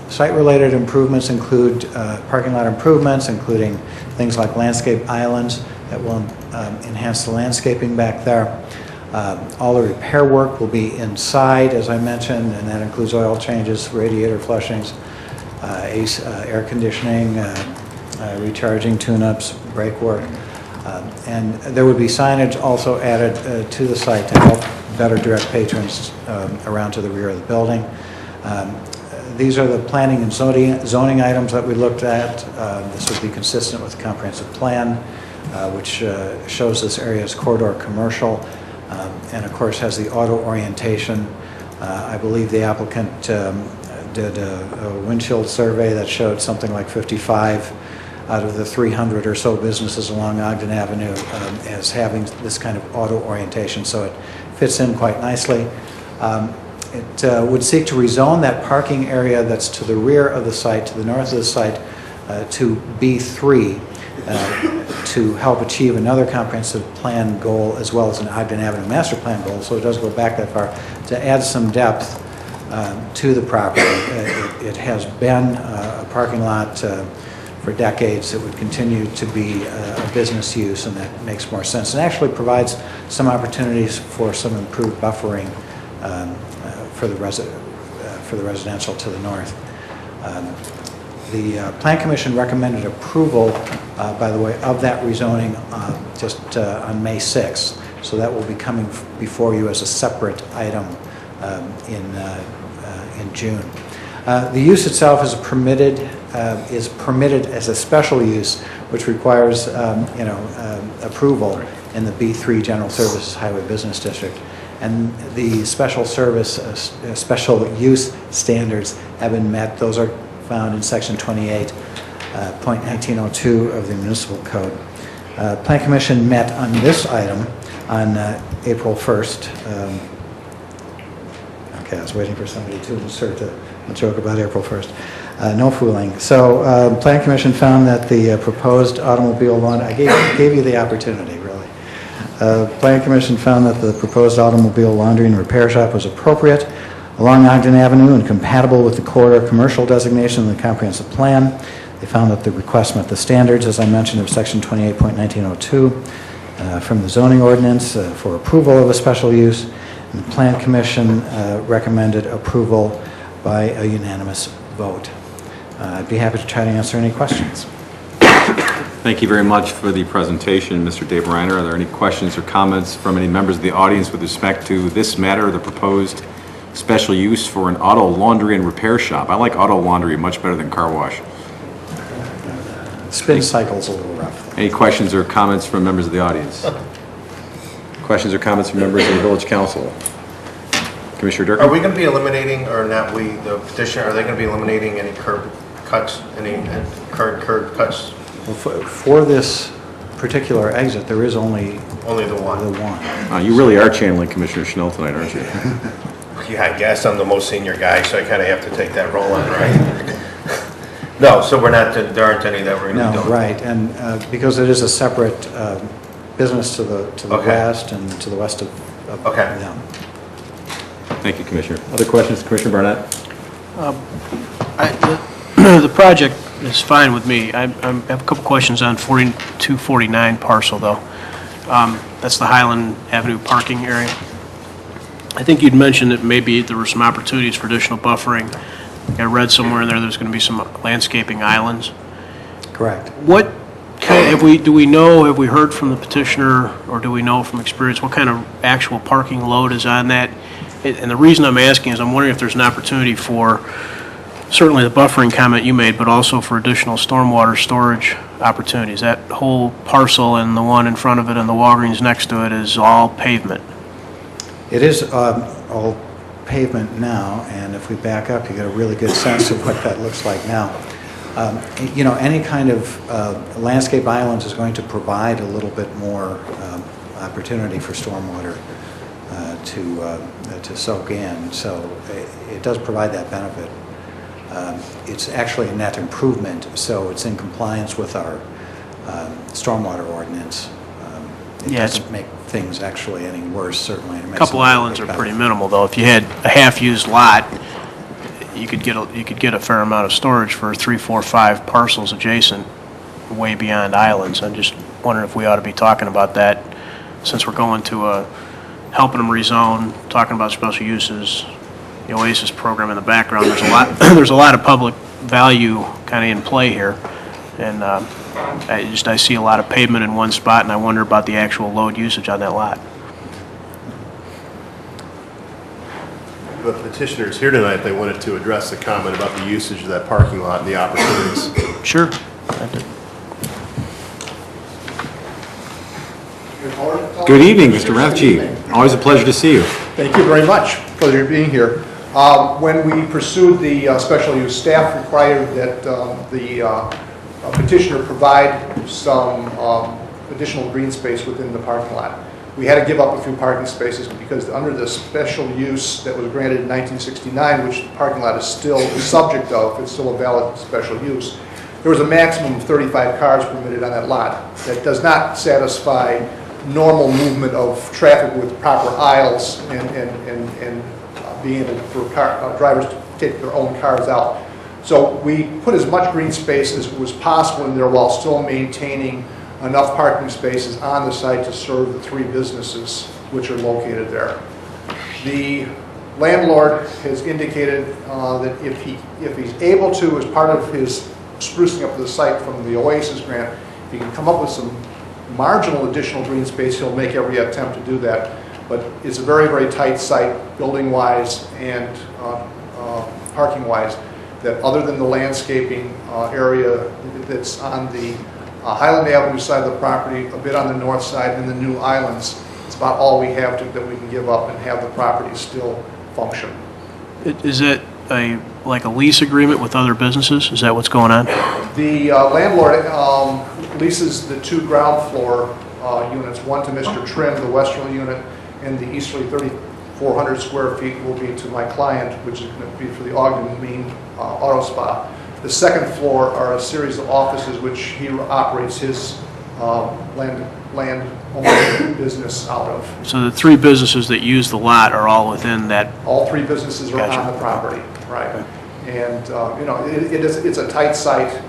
site-related improvements include parking lot improvements, including things like landscape islands that will enhance the landscaping back there. All the repair work will be inside, as I mentioned, and that includes oil changes, radiator flushings, air conditioning, recharging, tune-ups, brake work. And there would be signage also added to the site to help better direct patrons around to the rear of the building. These are the planning and zoning items that we looked at. This would be consistent with the comprehensive plan, which shows this area as corridor commercial, and of course has the auto orientation. I believe the applicant did a windshield survey that showed something like 55 out of the 300 or so businesses along Ogden Avenue as having this kind of auto orientation, so it fits in quite nicely. It would seek to rezone that parking area that's to the rear of the site, to the north of the site, to B3 to help achieve another comprehensive plan goal as well as an Ogden Avenue master plan goal, so it does go back that far, to add some depth to the property. It has been a parking lot for decades. It would continue to be a business use, and that makes more sense, and actually provides some opportunities for some improved buffering for the residential to the north. The Plan Commission recommended approval, by the way, of that rezoning just on May 6th. So that will be coming before you as a separate item in June. The use itself is permitted as a special use, which requires approval in the B3 General Services Highway Business District. And the special special use standards have been met. Those are found in section 28.1902 of the Municipal Code. Plan Commission met on this item on April 1st. Okay, I was waiting for somebody to insert a joke about April 1st. No fooling. So Plan Commission found that the proposed automobile laundry, I gave you the opportunity, really. Plan Commission found that the proposed automobile laundry and repair shop was appropriate along Ogden Avenue and compatible with the corridor commercial designation in the comprehensive plan. They found that the request met the standards, as I mentioned, of section 28.1902 from the zoning ordinance for approval of a special use. And the Plan Commission recommended approval by a unanimous vote. I'd be happy to try to answer any questions. Thank you very much for the presentation, Mr. DeBreiner. Are there any questions or comments from any members of the audience with respect to this matter, the proposed special use for an auto laundry and repair shop? I like auto laundry much better than car wash. Spin cycle's a little rough. Any questions or comments from members of the audience? Questions or comments from members of the Village Council? Commissioner Durkin? Are we going to be eliminating, or not we, the petitioner, are they going to be eliminating any curb cuts, any current curb cuts? Well, for this particular exit, there is only the one. You really are channeling Commissioner Schnell tonight, aren't you? Yeah, I guess I'm the most senior guy, so I kind of have to take that role on, right? No, so we're not, there aren't any that we're going to do. No, right, and because it is a separate business to the west and to the west of them. Thank you, Commissioner. Other questions, Commissioner Barnett? The project is fine with me. I have a couple questions on 4249 parcel, though. That's the Highland Avenue parking area. I think you'd mentioned that maybe there were some opportunities for additional buffering. I read somewhere in there there's going to be some landscaping islands. Correct. What kind have we heard from the petitioner, or do we know from experience what kind of actual parking load is on that? And the reason I'm asking is I'm wondering if there's an opportunity for certainly the buffering comment you made, but also for additional stormwater storage opportunities. That whole parcel and the one in front of it and the Walgreens next to it is all pavement. It is all pavement now, and if we back up, you get a really good sense of what that looks like now. Any kind of landscape islands is going to provide a little bit more opportunity for stormwater to soak in, so it does provide that benefit. It's actually a net improvement, so it's in compliance with our stormwater ordinance. It doesn't make things actually any worse, certainly. A couple islands are pretty minimal, though. If you had a half-used lot, you could get a fair amount of storage for 3, 4, 5 parcels adjacent, way beyond islands. I'm just wondering if we ought to be talking about that, since we're going to helping them rezone, talking about special uses, the OASIS program in the background. There's a lot of public value kind of in play here, and I see a lot of pavement in one spot, and I wonder about the actual load usage on that lot. The petitioners here tonight, they wanted to address the comment about the usage of that parking lot and the opportunities. Sure. Good evening, Mr. Rathje. Always a pleasure to see you. Thank you very much. Pleasure being here. When we pursued the special use, staff required that the petitioner provide some additional green space within the parking lot. We had to give up a few parking spaces because under the special use that was granted in 1969, which the parking lot is still the subject of, it's still a valid special use, there was a maximum of 35 cars permitted on that lot. That does not satisfy normal movement of traffic with proper aisles and being able for drivers to take their own cars out. So we put as much green space as was possible in there while still maintaining enough parking spaces on the site to serve the 3 businesses which are located there. The landlord has indicated that if he's able to, as part of his sprucing up the site from the Oasis grant, if he can come up with some marginal additional green space, he'll make every attempt to do that. But it's a very, very tight site, building-wise and parking-wise, that other than the landscaping area that's on the Highland Avenue side of the property, a bit on the north side, and the new islands, it's about all we have that we can give up and have the property still function. Is it like a lease agreement with other businesses? Is that what's going on? The landlord leases the 2 ground floor units, one to Mr. Trim, the westerly unit, and the easterly 3,400 square feet will be to my client, which is going to be for the Ogden Mean Auto Spa. The second floor are a series of offices which he operates his land owner business out of. So the 3 businesses that use the lot are all within that? All 3 businesses are Gotcha. on the property, right. And, you know, it's a tight site.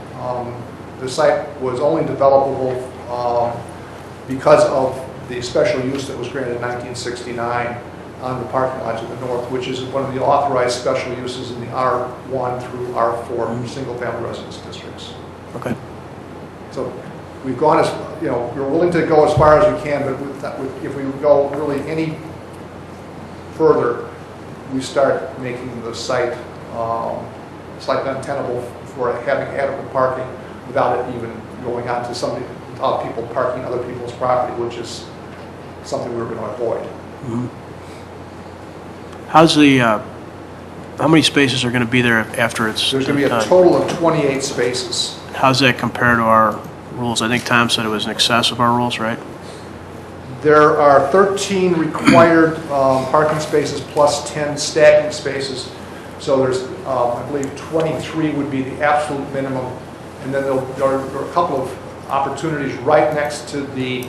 The site was only developable because of the special use that was granted in 1969 on the parking lot to the north, which is one of the authorized special uses in the R1 through R4 single-family residence districts. Okay. So we've gone as, you know, we're willing to go as far as we can, but if we go really any further, we start making the site slightly untenable for having adequate parking without it even going on to somebody, people parking other people's property, which is something we're going to avoid. Mm-hmm. How's the, how many spaces are going to be there after it's There's going to be a done? total of 28 spaces. How's that compare to our rules? I think Tom said it was in excess of our rules, right? There are 13 required parking spaces plus 10 stacking spaces. So there's, I believe, 23 would be the absolute minimum. And then there are a couple of opportunities right next to the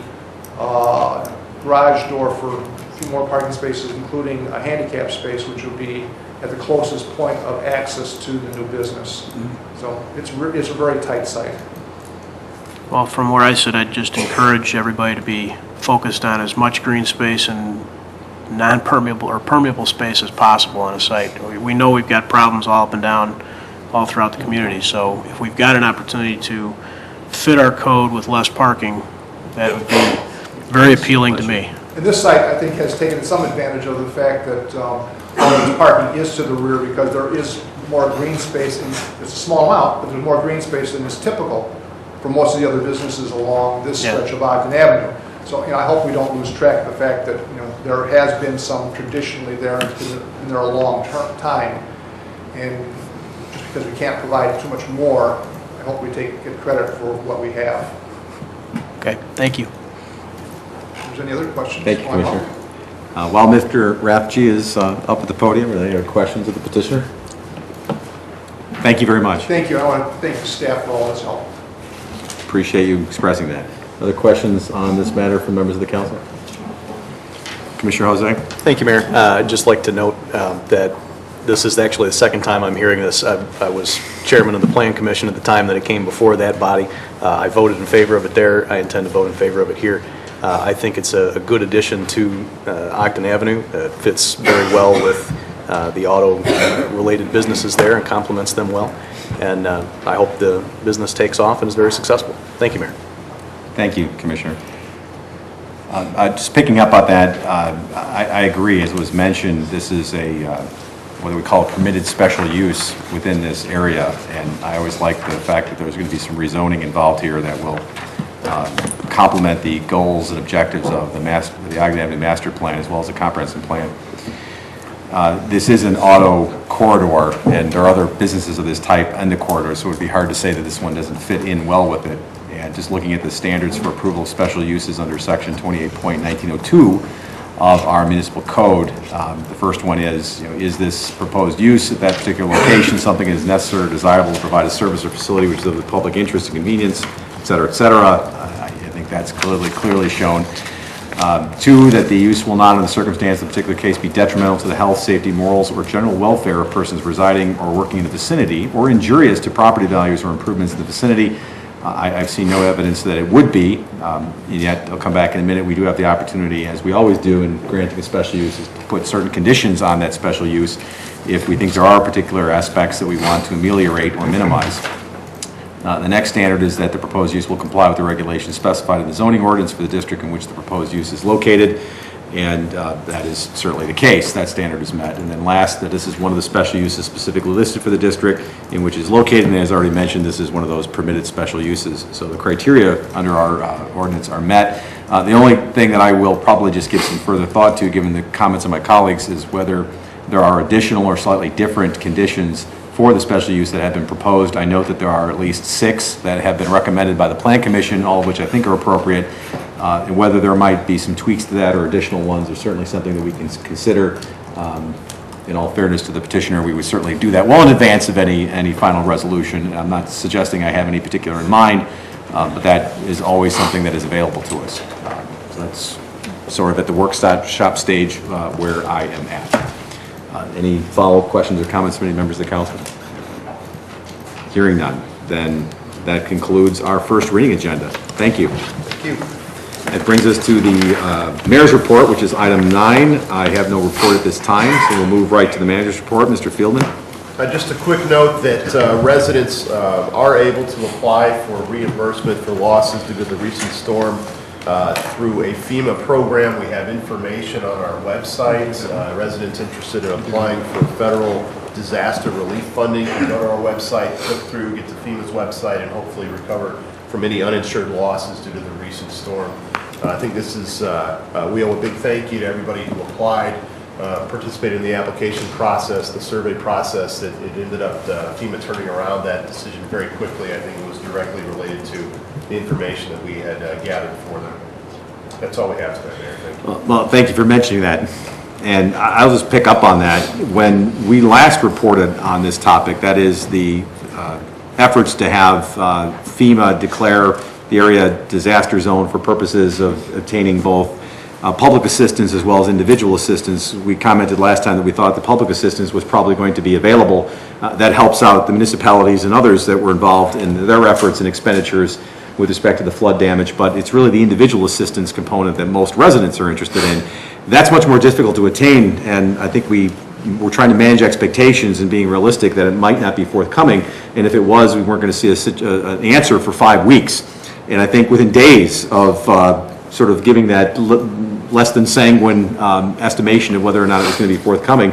garage door for a few more parking spaces, including a handicap space, which will be at the closest point of access to the new business. Mm-hmm. So it's a very tight site. Well, from where I sit, I'd just encourage everybody to be focused on as much green space and non-permeable or permeable space as possible on a site. We know we've got problems all up and down, all throughout the community. So if we've got an opportunity to fit our code with less parking, that would be very appealing to me. And this site, I think, has taken some advantage of the fact that all the parking is to the rear because there is more green space. It's a small amount, but there's more green space than is typical for most of the other businesses along this stretch of Ogden Avenue. So, you know, I hope we don't lose track of the fact that, you know, there has been some traditionally there and it's been there a long time. And just because we can't provide too much more, I hope we get credit for what we have. Okay, thank you. If there's any other questions? Thank you, Commissioner. While Mr. Rafji is up at the podium, are there any other questions of the petitioner? Thank you very much. Thank you. I want to thank the staff for all its help. Appreciate you expressing that. Other questions on this matter from members of the council? Commissioner Jose? Thank you, Mayor. I'd just like to note that this is actually the second time I'm hearing this. I was chairman of the Plan Commission at the time that it came before that body. I voted in favor of it there. I intend to vote in favor of it here. I think it's a good addition to Ogden Avenue. It fits very well with the auto-related businesses there and complements them well. And I hope the business takes off and is very successful. Thank you, Mayor. Thank you, Commissioner. Just picking up on that, I agree. As was mentioned, this is what we call a permitted special use within this area. And I always like the fact that there's going to be some rezoning involved here that will complement the goals and objectives of the Ogden Avenue Master Plan as well as the comprehensive plan. This is an auto corridor, and there are other businesses of this type in the corridor, so it would be hard to say that this one doesn't fit in well with it. And just looking at the standards for approval of special uses under section 28.1902 of our municipal code, the first one is, is this proposed use at that particular location something that is necessary or desirable to provide a service or facility which is of the public interest and convenience, et cetera, et cetera. I think that's clearly shown. Two, that the use will not, in the circumstance of a particular case, be detrimental to the health, safety, morals, or general welfare of persons residing or working in the vicinity, or injurious to property values or improvements in the vicinity. I've seen no evidence that it would be, and yet I'll come back in a minute. We do have the opportunity, as we always do in granting a special use, is to put certain conditions on that special use if we think there are particular aspects that we want to ameliorate or minimize. The next standard is that the proposed use will comply with the regulations specified in the zoning ordinance for the district in which the proposed use is located, and that is certainly the case. That standard is met. And then last, that this is one of the special uses specifically listed for the district in which it is located, and as already mentioned, this is one of those permitted special uses. So the criteria under our ordinance are met. The only thing that I will probably just give some further thought to, given the comments of my colleagues, is whether there are additional or slightly different conditions for the special use that have been proposed. I note that there are at least 6 that have been recommended by the Plan Commission, all of which I think are appropriate. And whether there might be some tweaks to that or additional ones is certainly something that we can consider. In all fairness to the petitioner, we would certainly do that well in advance of any final resolution. I'm not suggesting I have any particular in mind, but that is always something that is available to us. So that's sort of at the workshop stage where I am at. Any follow-up questions or comments from any members of the council? Hearing none, then that concludes our first reading agenda. Thank you. Thank you. That brings us to the mayor's report, which is item 9. I have no report at this time, so we'll move right to the manager's report. Mr. Fieldman. Just a quick note that residents are able to apply for reimbursement for losses due to the recent storm through a FEMA program. We have information on our website. Residents interested in applying for federal disaster relief funding can go to our website, click through, get to FEMA's website, and hopefully recover from any uninsured losses due to the recent storm. I think this is, we owe a big thank you to everybody who applied, participated in the application process, the survey process. It ended up FEMA turning around that decision very quickly. I think it was directly related to the information that we had gathered for them. That's all we have today, Mayor. Thank you. Well, thank you for mentioning that. And I'll just pick up on that. When we last reported on this topic, that is the efforts to have FEMA declare the area disaster zone for purposes of obtaining both public assistance as well as individual assistance. We commented last time that we thought the public assistance was probably going to be available. That helps out the municipalities and others that were involved in their efforts and expenditures with respect to the flood damage, but it's really the individual assistance component that most residents are interested in. That's much more difficult to attain, and I think we're trying to manage expectations and being realistic that it might not be forthcoming, and if it was, we weren't going to see an answer for 5 weeks. And I think within days of sort of giving that less than sanguine estimation of whether or not it was going to be forthcoming,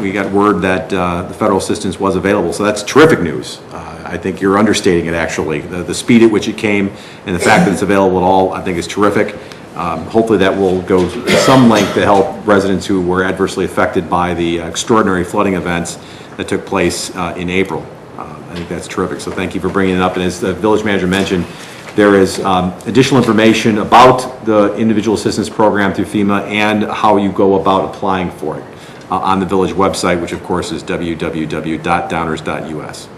we got word that the federal assistance was available. So that's terrific news. I think you're understating it, actually. The speed at which it came and the fact that it's available at all, I think, is terrific. Hopefully that will go to some length to help residents who were adversely affected by the extraordinary flooding events that took place in April. I think that's terrific. So thank you for bringing it up. And as the village manager mentioned, there is additional information about the individual assistance program through FEMA and how you go about applying for it on the village website, which of course is www.downers.us.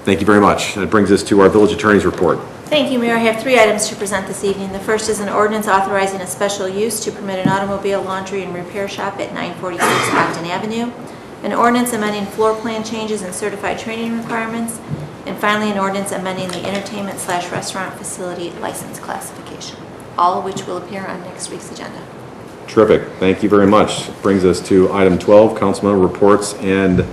Thank you very much. That brings us to our village attorney's report. Thank you, Mayor. I have 3 items to present this evening. The first is an ordinance authorizing a special use to permit an automobile laundry and repair shop at 946 Ogden Avenue, an ordinance amending floor plan changes and certified training requirements, and finally an ordinance amending the entertainment/restaurant facility license classification, all of which will appear on next week's agenda. Terrific. Thank you very much. Brings us to item 12, councilmember reports and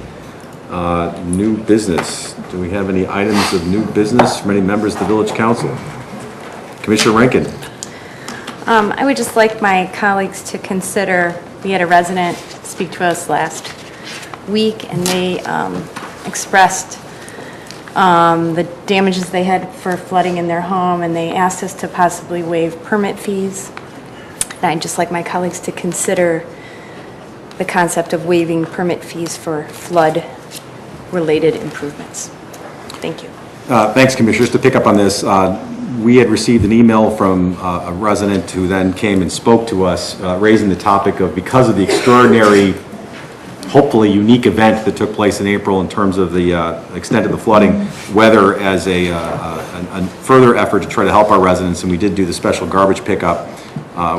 new business. Do we have any items of new business from any members of the village council? Commissioner Rankin. I would just like my colleagues to consider, we had a resident speak to us last week, and they expressed the damages they had for flooding in their home, and they asked us to possibly waive permit fees. And I'd just like my colleagues to consider the concept of waiving permit fees for flood-related improvements. Thank you. Thanks, Commissioners. To pick up on this, we had received an email from a resident who then came and spoke to us, raising the topic of, because of the extraordinary, hopefully unique event that took place in April in terms of the extent of the flooding, whether as a further effort to try to help our residents, and we did do the special garbage pickup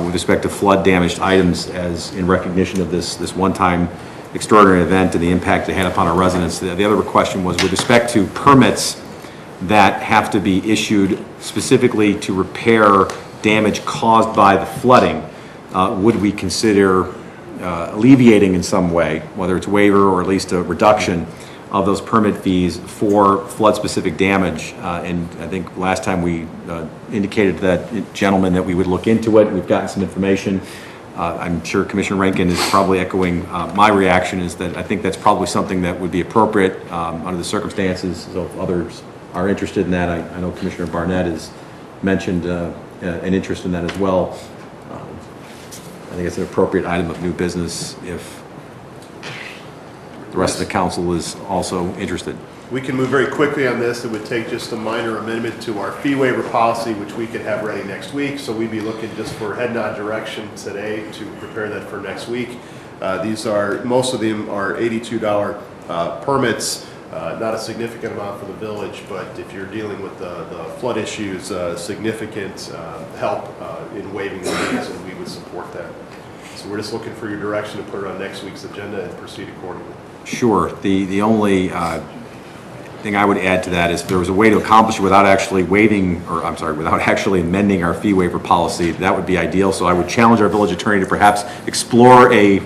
with respect to flood-damaged items as in recognition of this one-time extraordinary event and the impact it had upon our residents. The other question was with respect to permits that have to be issued specifically to repair damage caused by the flooding, would we consider alleviating in some way, whether it's waiver or at least a reduction of those permit fees for flood-specific damage. And I think last time we indicated to that gentleman that we would look into it. We've gotten some information. I'm sure Commissioner Rankin is probably echoing my reaction, is that I think that's probably something that would be appropriate under the circumstances. So if others are interested in that, I know Commissioner Barnett has mentioned an interest in that as well. I think it's an appropriate item of new business if the rest of the council is also interested. We can move very quickly on this. It would take just a minor amendment to our fee waiver policy, which we could have ready next week. So we'd be looking just for head nod direction today to prepare that for next week. Most of them are $82 permits, not a significant amount for the village, but if you're dealing with the flood issues, significant help in waiving the fees, and we would support that. So we're just looking for your direction to put it on next week's agenda and proceed accordingly. Sure. The only thing I would add to that is if there was a way to accomplish it without actually without actually amending our fee waiver policy, that would be ideal. So I would challenge our village attorney to perhaps explore a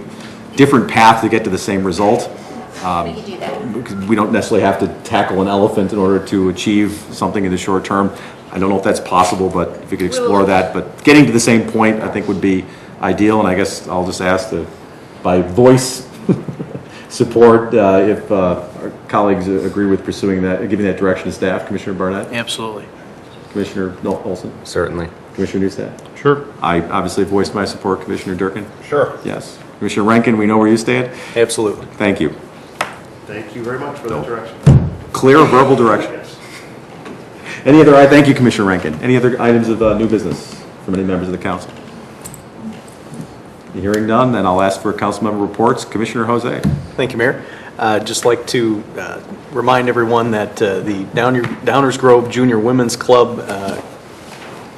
different path to get to the same result. We could do that. Because we don't necessarily have to tackle an elephant in order to achieve something in the short term. I don't know if that's possible, but if we could explore that. But getting to the same point, I think, would be ideal. And I guess I'll just ask by voice support if our colleagues agree with pursuing that, giving that direction to staff. Commissioner Barnett? Absolutely. Commissioner Olson? Certainly. Commissioner Neustadt? Sure. I obviously voiced my support. Commissioner Durkin? Sure. Yes. Commissioner Rankin, we know where you stand? Absolutely. Thank you. Thank you very much for that direction. Clear verbal direction. Yes. Thank you, Commissioner Rankin. Any other items of new business from any members of the council? Hearing none, then I'll ask for council member reports. Commissioner Jose. Thank you, Mayor. Just like to remind everyone that the Downers Grove Junior Women's Club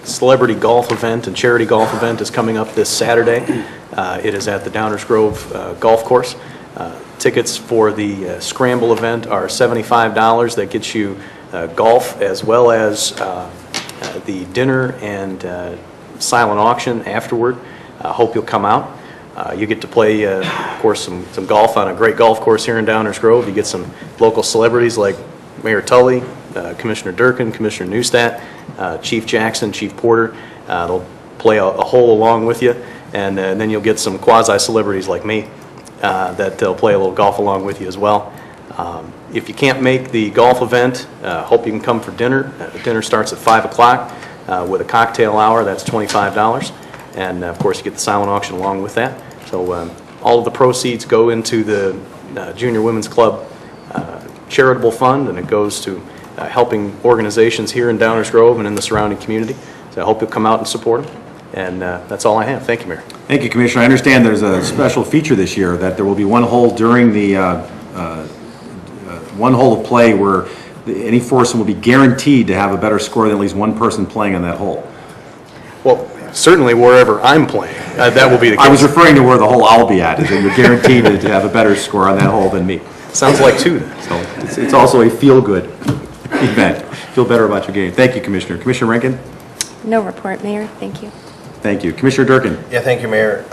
celebrity golf event and charity golf event is coming up this Saturday. It is at the Downers Grove Golf Course. Tickets for the Scramble event are $75. That gets you golf as well as the dinner and silent auction afterward. Hope you'll come out. You get to play, of course, some golf on a great golf course here in Downers Grove. You get some local celebrities like Mayor Tully, Commissioner Durkin, Commissioner Neustadt, Chief Jackson, Chief Porter. They'll play a hole along with you, and then you'll get some quasi-celebrities like me that they'll play a little golf along with you as well. If you can't make the golf event, hope you can come for dinner. Dinner starts at 5 o'clock with a cocktail hour. That's $25. And of course, you get the silent auction along with that. So all of the proceeds go into the Junior Women's Club charitable fund, and it goes to helping organizations here in Downers Grove and in the surrounding community. So I hope you'll come out and support them. And that's all I have. Thank you, Mayor. Thank you, Commissioner. I understand there's a special feature this year that there will be one hole during the one hole of play where any foursome will be guaranteed to have a better score than at least one person playing on that hole. Well, certainly wherever I'm playing, that will be the case. I was referring to where the hole I'll be at, is that you're guaranteed to have a better score on that hole than me. Sounds like two then. So it's also a feel-good event. Feel better about your game. Thank you, Commissioner. Commissioner Rankin? No report, Mayor. Thank you. Thank you. Commissioner Durkin? Yeah, thank you, Mayor.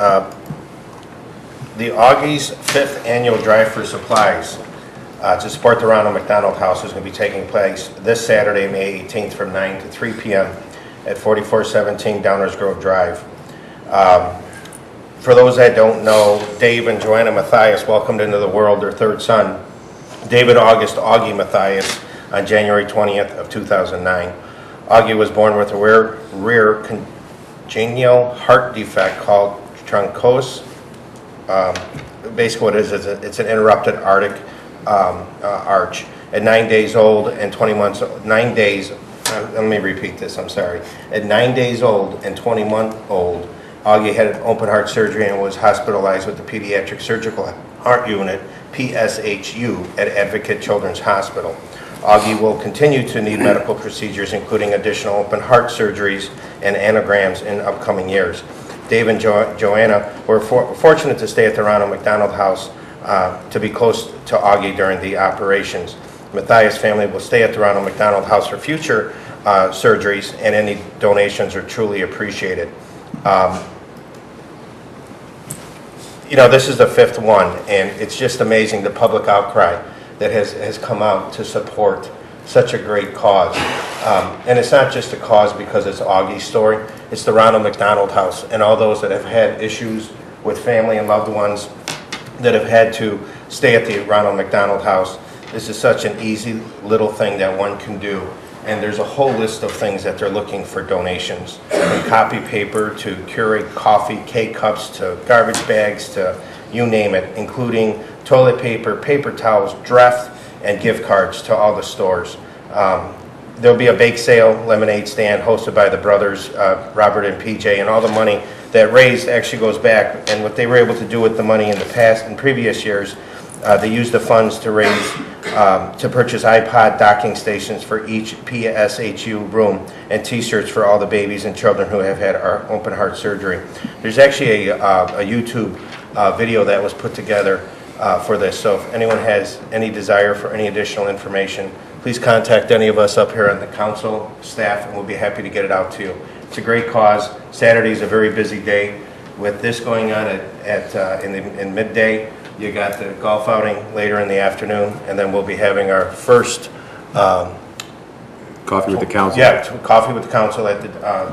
The Augie's 5th annual Drive for Supplies to support the Ronald McDonald House is going to be taking place this Saturday, May 18th from 9 to 3 p.m. at 4417 Downers Grove Drive. For those that don't know, Dave and Joanna Mathias welcomed into the world their third son, David August Augie Mathias, on January 20th of 2009. Augie was born with a rare congenital heart defect called troncose. Basically what it is, it's an interrupted aortic arch. At 9 days old and 20 months, 9 days, let me repeat this, I'm sorry. At 9 days old and 20 months old, Augie had an open heart surgery and was hospitalized with the Pediatric Surgical Heart Unit, PSHU, at Advocate Children's Hospital. Augie will continue to need medical procedures, including additional open heart surgeries and angiograms in upcoming years. Dave and Joanna were fortunate to stay at the Ronald McDonald House to be close to Augie during the operations. Mathias family will stay at the Ronald McDonald House for future surgeries, and any donations are truly appreciated. You know, this is the 5th one, and it's just amazing the public outcry. that has come out to support such a great cause. And it's not just a cause because it's Augie's story, it's the Ronald McDonald House and all those that have had issues with family and loved ones that have had to stay at the Ronald McDonald House. This is such an easy little thing that one can do. And there's a whole list of things that they're looking for donations, from copy paper to Keurig coffee, K-cups to garbage bags to you name it, including toilet paper, paper towels, Dreft, and gift cards to all the stores. There'll be a bake sale, lemonade stand hosted by the brothers, Robert and PJ, and all the money that raised actually goes back. And what they were able to do with the money in the past, in previous years, they used the funds to raise, to purchase iPod docking stations for each PSHU room and T-shirts for all the babies and children who have had open heart surgery. There's actually a YouTube video that was put together for this. So if anyone has any desire for any additional information, please contact any of us up here on the council staff, and we'll be happy to get it out to you. It's a great cause. Saturday is a very busy day. With this going on in midday, you got the golf outing later in the afternoon, and then we'll be having our first Coffee with the council. Yeah, coffee with the council at the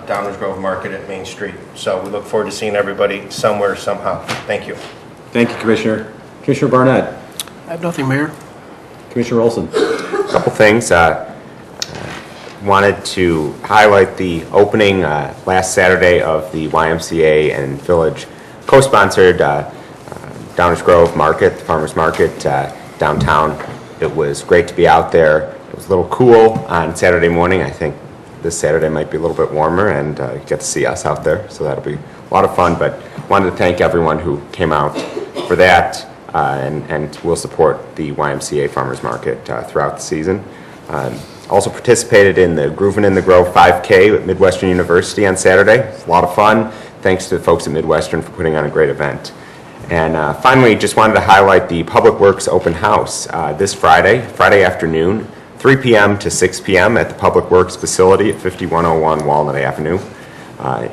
Downers Grove Market at Main Street. So we look forward to seeing everybody somewhere, somehow. Thank you. Thank you, Commissioner. Commissioner Barnett. I have nothing, Mayor. Commissioner Olson. A couple things. Wanted to highlight the opening last Saturday of the YMCA and Village co-sponsored Downers Grove Market, the Farmers Market downtown. It was great to be out there. It was a little cool on Saturday morning. I think this Saturday might be a little bit warmer, and you get to see us out there, so that'll be a lot of fun. But wanted to thank everyone who came out for that, and we'll support the YMCA Farmers Market throughout the season. Also participated in the Groovin' in the Grove 5K at Midwestern University on Saturday. It was a lot of fun. Thanks to the folks at Midwestern for putting on a great event. And finally, just wanted to highlight the Public Works Open House this Friday afternoon, 3 p.m. to 6 p.m. at the Public Works facility at 5101 Walnut Avenue.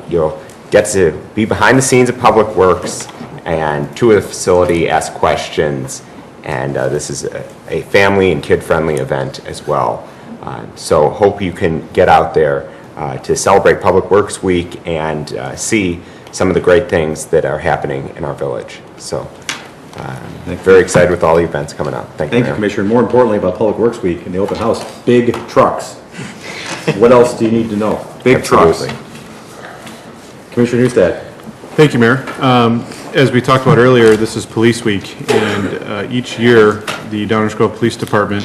You'll get to be behind the scenes of Public Works and tour the facility, ask questions, and this is a family and kid-friendly event as well. So hope you can get out there to celebrate Public Works Week and see some of the great things that are happening in our village. So very excited with all the events coming up. Thank you, Thank you, Commissioner. More importantly about Public Works Week and the open house, big trucks. What else do you need to know? Big Absolutely. trucks. Commissioner Newstead. Thank you, Mayor. As we talked about earlier, this is Police Week, and each year, the Downers Grove Police Department,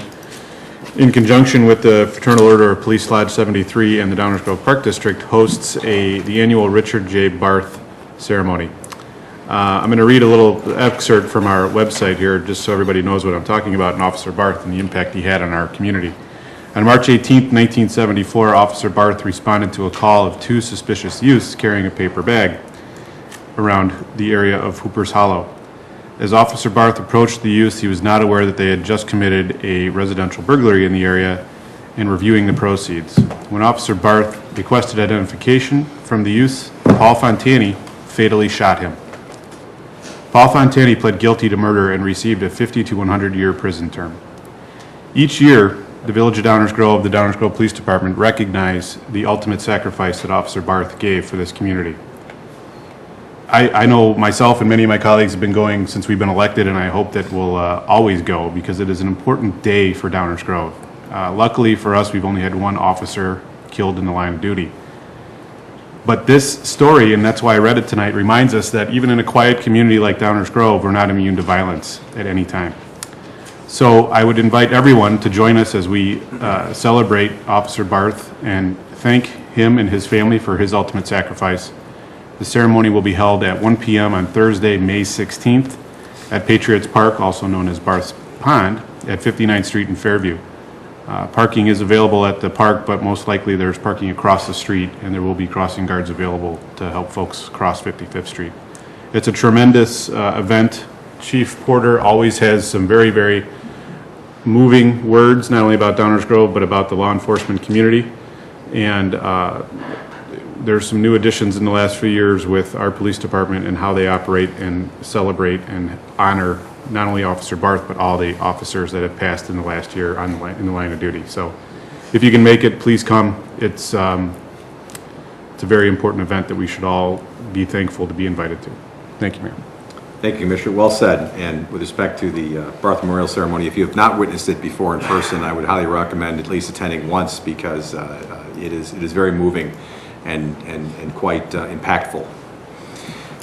in conjunction with the Fraternal Order of Police Lodge 73 and the Downers Grove Park District, hosts the annual Richard J. Barth ceremony. I'm going to read a little excerpt from our website here, just so everybody knows what I'm talking about, and Officer Barth and the impact he had on our community. On March 18, 1974, Officer Barth responded to a call of two suspicious youths carrying a paper bag around the area of Hooper's Hollow. As Officer Barth approached the youths, he was not aware that they had just committed a residential burglary in the area and reviewing the proceeds. When Officer Barth requested identification from the youths, Paul Fontani fatally shot him. Paul Fontani pled guilty to murder and received a 50 to 100-year prison term. Each year, the Village of Downers Grove, the Downers Grove Police Department, recognize the ultimate sacrifice that Officer Barth gave for this community. I know myself and many of my colleagues have been going since we've been elected, and I hope that we'll always go, because it is an important day for Downers Grove. Luckily for us, we've only had one officer killed in the line of duty. But this story, and that's why I read it tonight, reminds us that even in a quiet community like Downers Grove, we're not immune to violence at any time. So I would invite everyone to join us as we celebrate Officer Barth and thank him and his family for his ultimate sacrifice. The ceremony will be held at 1 p.m. on Thursday, May 16th at Patriots Park, also known as Barth's Pond, at 59th Street in Fairview. Parking is available at the park, but most likely there's parking across the street, and there will be crossing guards available to help folks cross 55th Street. It's a tremendous event. Chief Porter always has some very, very moving words, not only about Downers Grove, but about the law enforcement community. And there's some new additions in the last few years with our police department and how they operate and celebrate and honor not only Officer Barth, but all the officers that have passed in the last year in the line of duty. So if you can make it, please come. It's a very important event that we should all be thankful to be invited to. Thank you, Mayor. Thank you, Commissioner. Well said. And with respect to the Barth Memorial Ceremony, if you have not witnessed it before in person, I would highly recommend at least attending once because it is very moving and quite impactful.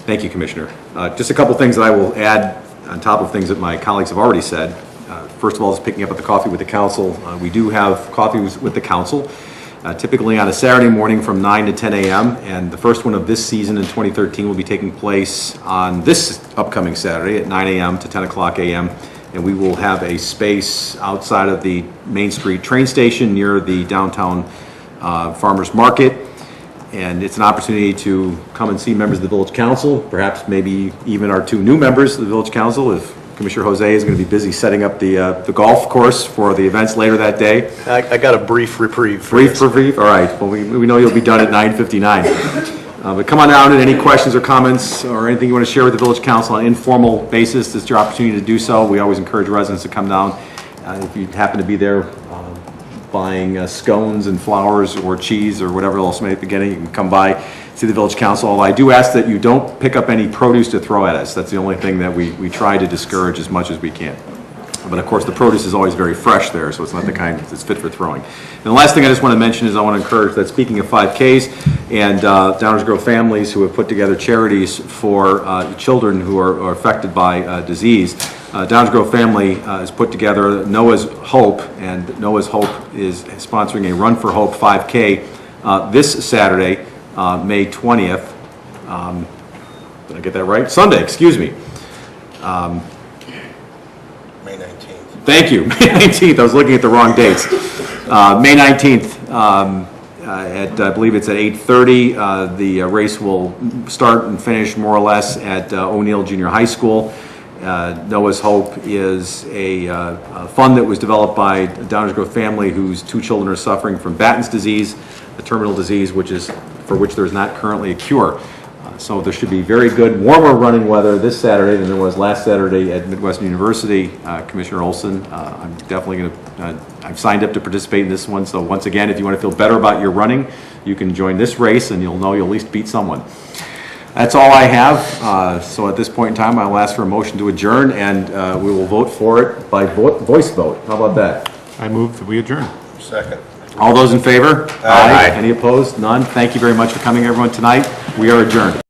Thank you, Commissioner. Just a couple things that I will add on top of things that my colleagues have already said. First of all, is picking up at the Coffee with the Council. We do have Coffee with the Council, typically on a Saturday morning from 9 to 10 a.m. And the first one of this season in 2013 will be taking place on this upcoming Saturday at 9 a.m. to 10 o'clock a.m. And we will have a space outside of the Main Street train station near the downtown Farmers Market. And it's an opportunity to come and see members of the Village Council, perhaps maybe even our two new members of the Village Council, if Commissioner Jose is going to be busy setting up the golf course for the events later that day. I got a brief reprieve. Brief reprieve? All right. Well, we know you'll be done at 9:59. But come on down, and any questions or comments or anything you want to share with the Village Council on an informal basis, it's your opportunity to do so. We always encourage residents to come down. If you happen to be there buying scones and flowers or cheese or whatever else may be getting, you can come by, see the Village Council. Although I do ask that you don't pick up any produce to throw at us. That's the only thing that we try to discourage as much as we can. But of course, the produce is always very fresh there, so it's not the kind that's fit for throwing. And the last thing I just want to mention is I want to encourage that, speaking of 5Ks and Downers Grove families who have put together charities for children who are affected by disease, Downers Grove family has put together Noah's Hope, and Noah's Hope is sponsoring a Run for Hope 5K this Saturday, May 20th. Did I get that right? Sunday, excuse me. May 19th. Thank you, May 19th. I was looking at the wrong dates. May 19th, I believe it's at 8:30. The race will start and finish more or less at O'Neill Junior High School. Noah's Hope is a fund that was developed by Downers Grove family whose two children are suffering from Batten's disease, a terminal disease for which there is not currently a cure. So there should be very good, warmer running weather this Saturday than there was last Saturday at Midwestern University. Commissioner Olson, I'm definitely going to, I've signed up to participate in this one. So once again, if you want to feel better about your running, you can join this race and you'll know you'll at least beat someone. That's all I have. So at this point in time, I'll ask for a motion to adjourn, and we will vote for it by voice vote. How about that? I move that we adjourn. Second. All those in favor? Aye. Any opposed? None. Thank you very much for coming, everyone, tonight. We are adjourned.